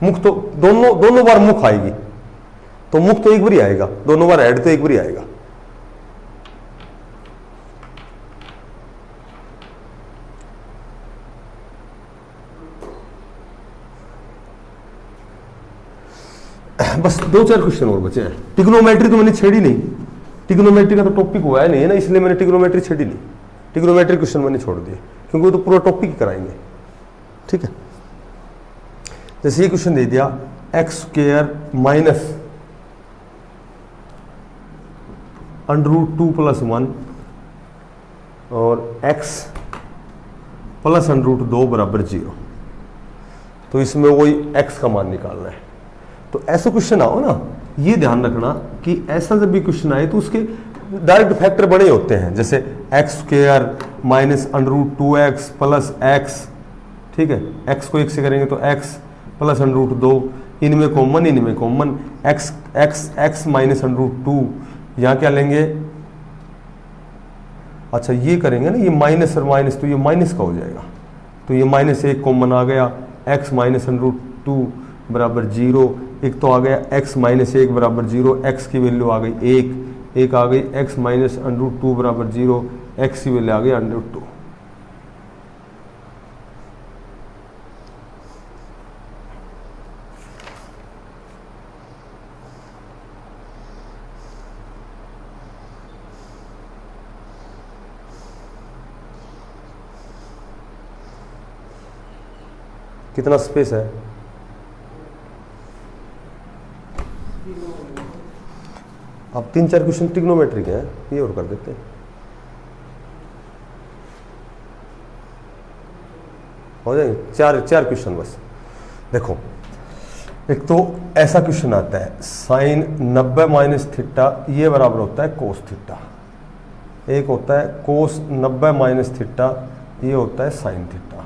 मुख तो दोनों बार मुख आएगी, तो मुख तो एक बार ही आएगा, दोनों बार हेड तो एक बार ही आएगा। बस 2-4 क्वेश्चन और बचे हैं। ट्रिग्नोमेट्री तो मैंने छेड़ी नहीं, ट्रिग्नोमेट्री का तो टॉपिक हुआ है नहीं है ना, इसलिए मैंने ट्रिग्नोमेट्री छेड़ी नहीं, ट्रिग्नोमेट्री क्वेश्चन मैंने छोड़ दिए, क्योंकि वो तो पूरा टॉपिक ही कराएंगे, ठीक है। जैसे ये क्वेश्चन दे दिया x² माइनस √2 + 1 और x + √2 = 0, तो इसमें वही x का मान निकालना है। तो ऐसा क्वेश्चन आओ ना, ये ध्यान रखना कि ऐसा जब भी क्वेश्चन आए तो उसके डायरेक्ट फैक्टर बड़े होते हैं, जैसे x² माइनस √2x + x, ठीक है, x को 1 से करेंगे तो x + √2, इनमें कॉमन x माइनस √2, यहाँ क्या लेंगे, अच्छा ये करेंगे ना, ये माइनस और माइनस, तो ये माइनस का हो जाएगा, तो ये -1 कॉमन आ गया, x माइनस √2 = 0, एक तो आ गया x माइनस 1 = 0, x की वैल्यू आ गई 1 आ गई, x माइनस √2 = 0, x की वैल्यू आ गई √2। कितना स्पेस है? अब 3-4 क्वेश्चन ट्रिग्नोमेट्री के हैं, ये और कर देते हैं, हो जाएंगे 4 क्वेश्चन बस। देखो, एक तो ऐसा क्वेश्चन आता है साइन 90 माइनस थीटा ये बराबर होता है कोस थीटा, एक होता है कोस 90 माइनस थीटा ये होता है साइन थीटा,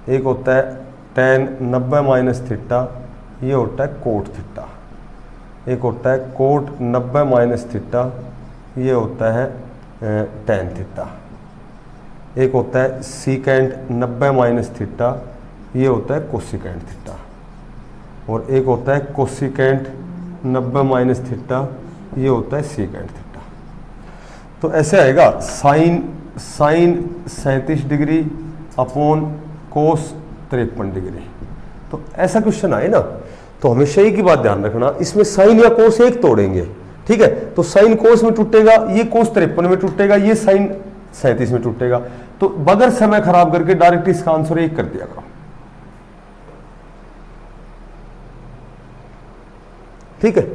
एक होता है टेन 90 माइनस थीटा ये होता है कोट थीटा, एक होता है कोट 90 माइनस थीटा ये होता है टेन थीटा, एक होता है सीकेंट 90 माइनस थीटा ये होता है कोसिकेंट थीटा, और एक होता है कोसिकेंट 90 माइनस थीटा ये होता है सीकेंट थीटा। तो ऐसे आएगा sine 37 degree upon cos 53 degree. तो ऐसा क्वेश्चन आए ना, तो हमेशा एक ही बात ध्यान रखना, इसमें साइन या कोस एक तोड़ेंगे, ठीक है। तो साइन कोस में टूटेगा, ये कोस 53 में टूटेगा, ये साइन 37 में टूटेगा। तो बगैर समय खराब करके डायरेक्ट इसका आंसर 1 कर दिया करो, ठीक है।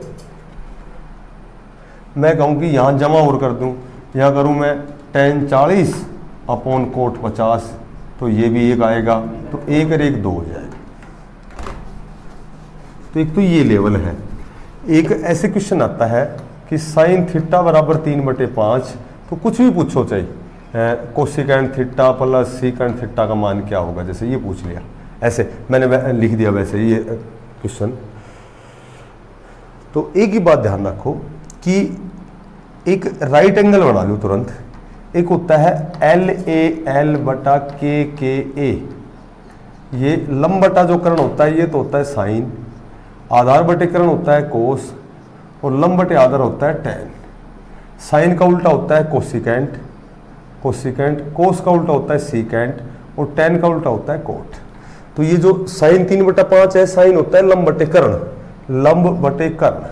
मैं कहूं कि यहां जमा और कर दूं, यहां करूं मैं टेन 40 अपॉन कोट 50, तो ये भी 1 आएगा, तो 1 और 1 2 हो जाएगा। तो एक तो ये लेवल है। एक ऐसे क्वेश्चन आता है कि साइन थीटा बराबर 3/5, तो कुछ भी पूछो चाहिए, cosecant theta plus secant theta का मान क्या होगा, जैसे ये पूछ लिया, ऐसे मैंने लिख दिया वैसे ये क्वेश्चन। तो एक ही बात ध्यान रखो कि एक राइट एंगल बना लो तुरंत। एक होता है LAL बटा KKA, ये लंब बटा जो कर्ण होता है ये तो होता है साइन, आधार बटे कर्ण होता है कोस, और लंब बटे आधार होता है टेन। साइन का उल्टा होता है कोसिकेंट, कोस का उल्टा होता है सीकेंट, और टेन का उल्टा होता है कोट। तो ये जो साइन 3/5 है, साइन होता है लंब बटे कर्ण, लंब बटे कर्ण।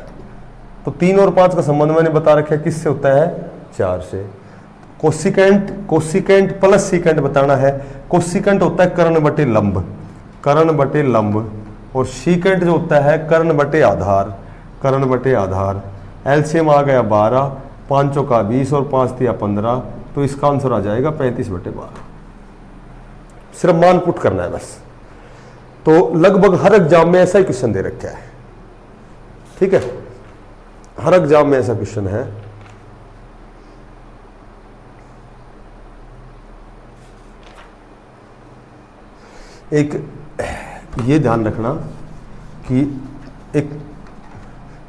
तो 3 और 5 का संबंध मैंने बता रखा है, किससे होता है? 4 से। कोसिकेंट प्लस सीकेंट बताना है। कोसिकेंट होता है कर्ण बटे लंब, और सीकेंट जो होता है कर्ण बटे आधार। एलसीएम आ गया 12, 5 का 20 और 5 दिया 15, तो इसका आंसर आ जाएगा 35/12। सिर्फ मान पुट करना है बस। तो लगभग हर एग्जाम में ऐसा ही क्वेश्चन दे रखा है, ठीक है, हर एग्जाम में ऐसा क्वेश्चन है। एक ये ध्यान रखना कि एक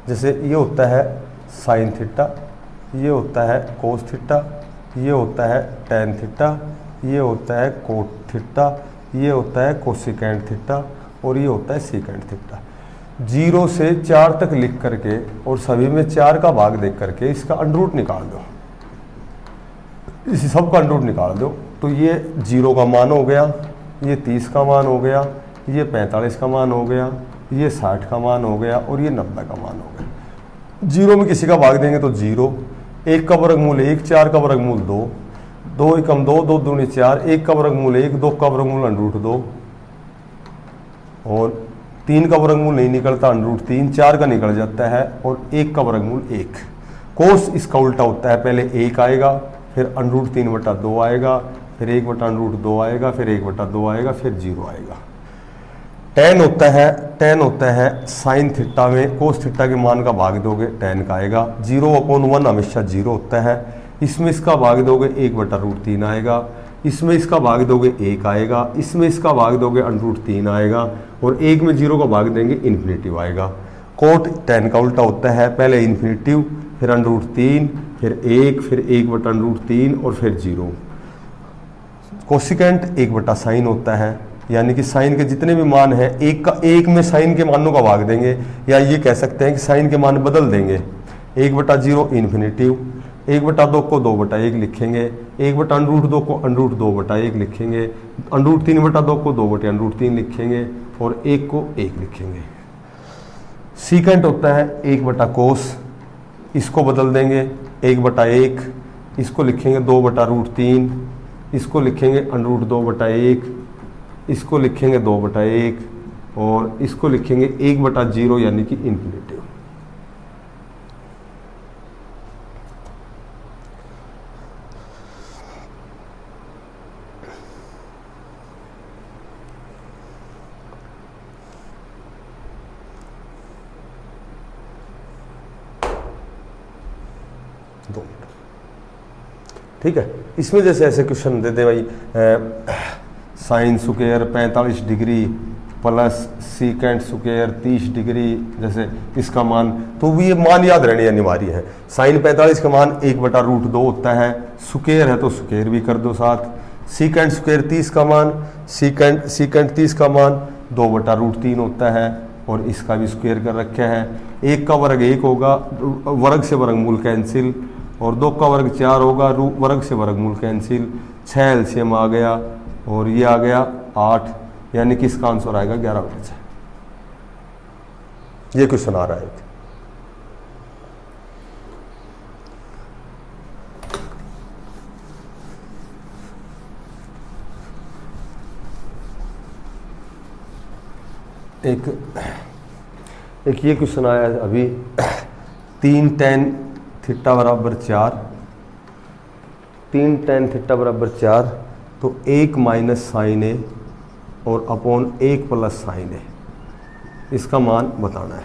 जैसे ये होता है साइन थीटा, ये होता है कोस थीटा, ये होता है टेन थीटा, ये होता है कोट थीटा, ये होता है कोसिकेंट थीटा, और ये होता है सीकेंट थीटा। 0 से 4 तक लिख करके और सभी में 4 का भाग देख करके इसका अंडरूट निकाल दो, इसी सब का अंडरूट निकाल दो। तो ये 0 का मान हो गया, ये 30 का मान हो गया, ये 45 का मान हो गया, ये 60 का मान हो गया, और ये 90 का मान हो गया। 0 में किसी का भाग देंगे तो 0, 1 का वर्गमूल 1, 4 का वर्गमूल 2, 2 एकम 2, 2 दूनी 4, 1 का वर्गमूल 1, 2 का वर्गमूल √2, और 3 का वर्गमूल नहीं निकलता √3, 4 का निकल जाता है, और 1 का वर्गमूल 1। कोस इसका उल्टा होता है, पहले 1 आएगा, फिर √3/2 आएगा, फिर 1/√2 आएगा, फिर 1/2 आएगा, फिर 0 आएगा। टेन होता है साइन थीटा में कोस थीटा के मान का भाग दोगे टेन का आएगा। 0/1 हमेशा 0 होता है। इसमें इसका भाग दोगे 1/√3 आएगा, इसमें इसका भाग दोगे 1 आएगा, इसमें इसका भाग दोगे √3 आएगा, और 1 में 0 का भाग देंगे इन्फिनेटिव आएगा। कोट टेन का उल्टा होता है, पहले इन्फिनेटिव, फिर √3, फिर 1, फिर 1/√3, और फिर 0। कोसिकेंट 1/साइन होता है, यानी कि साइन के जितने भी मान हैं एक में साइन के मानों का भाग देंगे, या ये कह सकते हैं कि साइन के मान बदल देंगे। 1/0 इन्फिनेटिव, 1/2 को 2/1 लिखेंगे, 1/√2 को √2/1 लिखेंगे, √3/2 को 2/√3 लिखेंगे, और 1 को 1 लिखेंगे। सीकेंट होता है 1/कोस, इसको बदल देंगे 1/1, इसको लिखेंगे 2/√3, इसको लिखेंगे √2/1, इसको लिखेंगे 2/1 और इसको लिखेंगे 1/0 यानी कि इन्फिनेटिव। ठीक है, इसमें जैसे ऐसे क्वेश्चन दे दे भाई, sine square 45 degree plus secant square 30 degree, जैसे इसका मान, तो भी ये मान याद रहने अनिवार्य है। साइन 45 का मान 1/√2 होता है, स्क्वायर है तो स्क्वायर भी कर दो साथ। सीकेंट स्क्वायर 30 का मान, सीकेंट 30 का मान 2/√3 होता है और इसका भी स्क्वायर कर रखा है। 1 का वर्ग 1 होगा, वर्ग से वर्गमूल कैंसिल, और 2 का वर्ग 4 होगा, वर्ग से वर्गमूल कैंसिल, 6 एलसीएम आ गया और ये आ गया 8, यानी कि इसका आंसर आएगा 11/6। ये क्वेश्चन आ रहा है। एक ये क्वेश्चन आया है अभी, 3 tan थीटा बराबर 4, 3 tan थीटा बराबर 4, तो 1 माइनस साइन ए और अपॉन 1 प्लस साइन ए, इसका मान बताना है।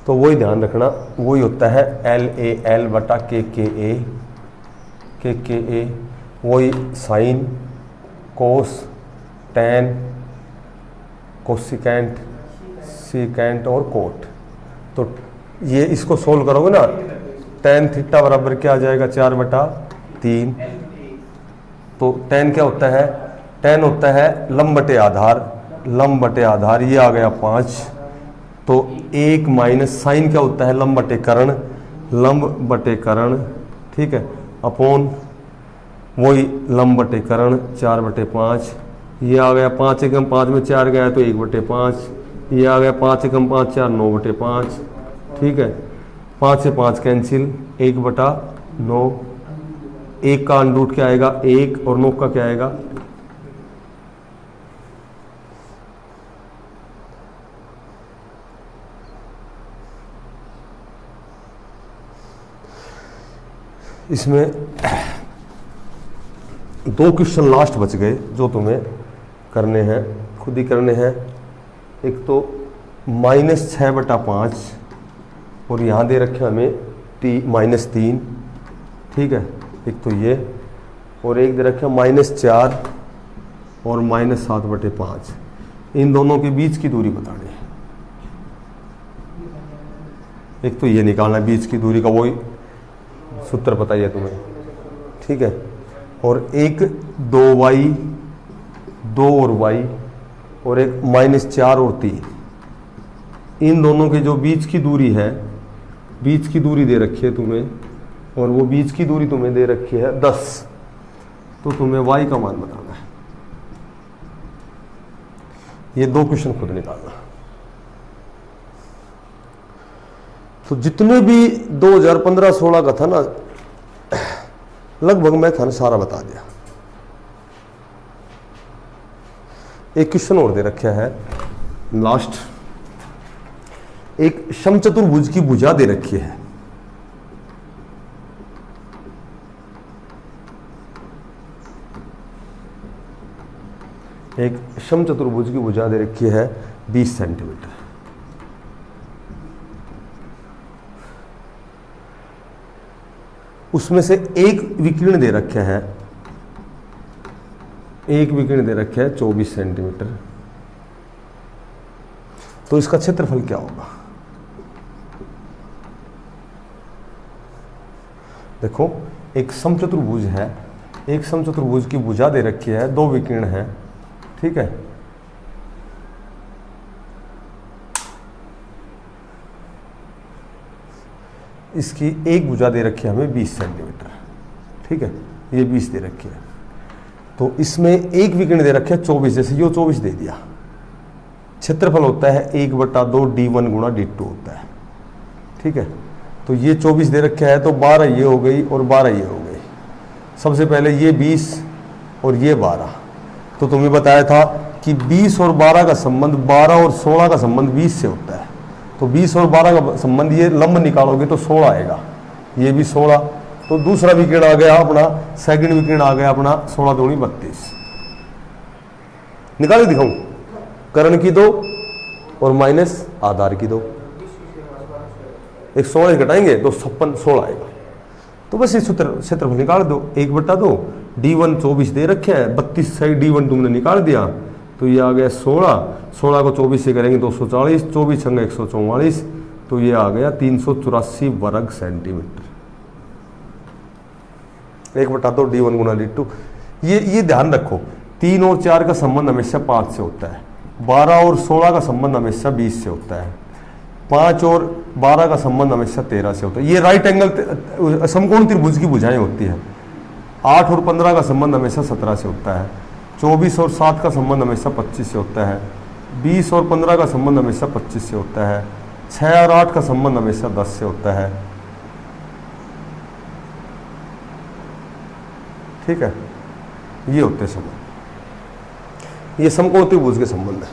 तो वही ध्यान रखना, वही होता है LAL बटा KKA, वही साइन, कोस, टैन, कोसिकेंट, सीकेंट और कोट। तो ये इसको सोल्व करोगे ना, tan थीटा बराबर क्या आ जाएगा 4/3। तो tan क्या होता है, tan होता है लंब बटे आधार, लंब बटे आधार, ये आ गया 5। तो 1 माइनस साइन क्या होता है लंब बटे कर्ण, लंब बटे कर्ण, ठीक है, अपॉन वही लंब बटे कर्ण 4/5। ये आ गया 5 एकम 5 में 4 गया तो 1/5, ये आ गया 5 एकम 5 4 9/5, ठीक है। 5 से 5 कैंसिल, 1/9, 1 का अंडरूट क्या आएगा 1 और 9 का क्या आएगा, इसमें 2 क्वेश्चन लास्ट बच गए जो तुम्हें करने हैं, खुद ही करने हैं। एक तो -6/5 और यहाँ दे रखे हमें -3, ठीक है, एक तो ये, और एक दे रखे -4 और -7/5। इन दोनों के बीच की दूरी बतानी है। एक तो ये निकालना है बीच की दूरी का, वही सूत्र बताइए तुम्हें, ठीक है। और एक 2y, 2 और y, और एक -4 और 3, इन दोनों के जो बीच की दूरी है, बीच की दूरी दे रखी है तुम्हें, और वो बीच की दूरी तुम्हें दे रखी है 10। तो तुम्हें y का मान बताना है। ये 2 क्वेश्चन खुद निकालना। तो जितने भी 2015-16 का था ना, लगभग मैं था सारा बता दिया। एक क्वेश्चन और दे रखा है लास्ट, एक समचतुर्भुज की भुजा दे रखी है, एक समचतुर्भुज की भुजा दे रखी है 20 सेंटीमीटर। उसमें से एक विकीर्ण दे रखा है, एक विकीर्ण दे रखा है 24 सेंटीमीटर। तो इसका क्षेत्रफल क्या होगा? देखो, एक समचतुर्भुज है, एक समचतुर्भुज की भुजा दे रखी है, 2 विकीर्ण है, ठीक है। इसकी एक भुजा दे रखी है हमें 20 सेंटीमीटर, ठीक है, ये 20 दे रखी है। तो इसमें एक विकीर्ण दे रखे है 24, जैसे ये 24 दे दिया। क्षेत्रफल होता है 1/2 d1 गुणा d2 होता है, ठीक है। तो ये 24 दे रखे है, तो 12 ये हो गई और 12 ये हो गई। सबसे पहले ये 20 और ये 12, तो तुम्हें बताया था कि 20 और 12 का संबंध, 12 और 16 का संबंध 20 से होता है। तो 20 और 12 का संबंध, ये लंब निकालोगे तो 16 आएगा, ये भी 16। तो दूसरा विकिरण आ गया अपना, सेकंड विकिरण आ गया अपना 16 दूनी 32। निकाल के दिखाऊं, कर्ण की 2 और माइनस आधार की 2, एक 16 घटाएंगे तो 16 आएगा। तो बस इस क्षेत्रफल निकाल दो, 1/2। D1 24 दे रखे हैं, 32 से D1 तुमने निकाल दिया तो ये आ गया 16 को 24 से करेंगे 240, 24 संग 144, तो ये आ गया 384 वर्ग सेंटीमीटर। 1/2 D1 गुना D2। ये ध्यान रखो, 3 और 4 का संबंध हमेशा 5 से होता है, 12 और 16 का संबंध हमेशा 20 से होता है, 5 और 12 का संबंध हमेशा 13 से होता है। ये राइट एंगल समकोण त्रिभुज की भुजाएं होती है। 8 और 15 का संबंध हमेशा 17 से होता है, 24 और 7 का संबंध हमेशा 25 से होता है, 20 और 15 का संबंध हमेशा 25 से होता है, 6 और 8 का संबंध हमेशा 10 से होता है। ठीक है, ये होते हैं संबंध, ये समकोण त्रिभुज के संबंध है।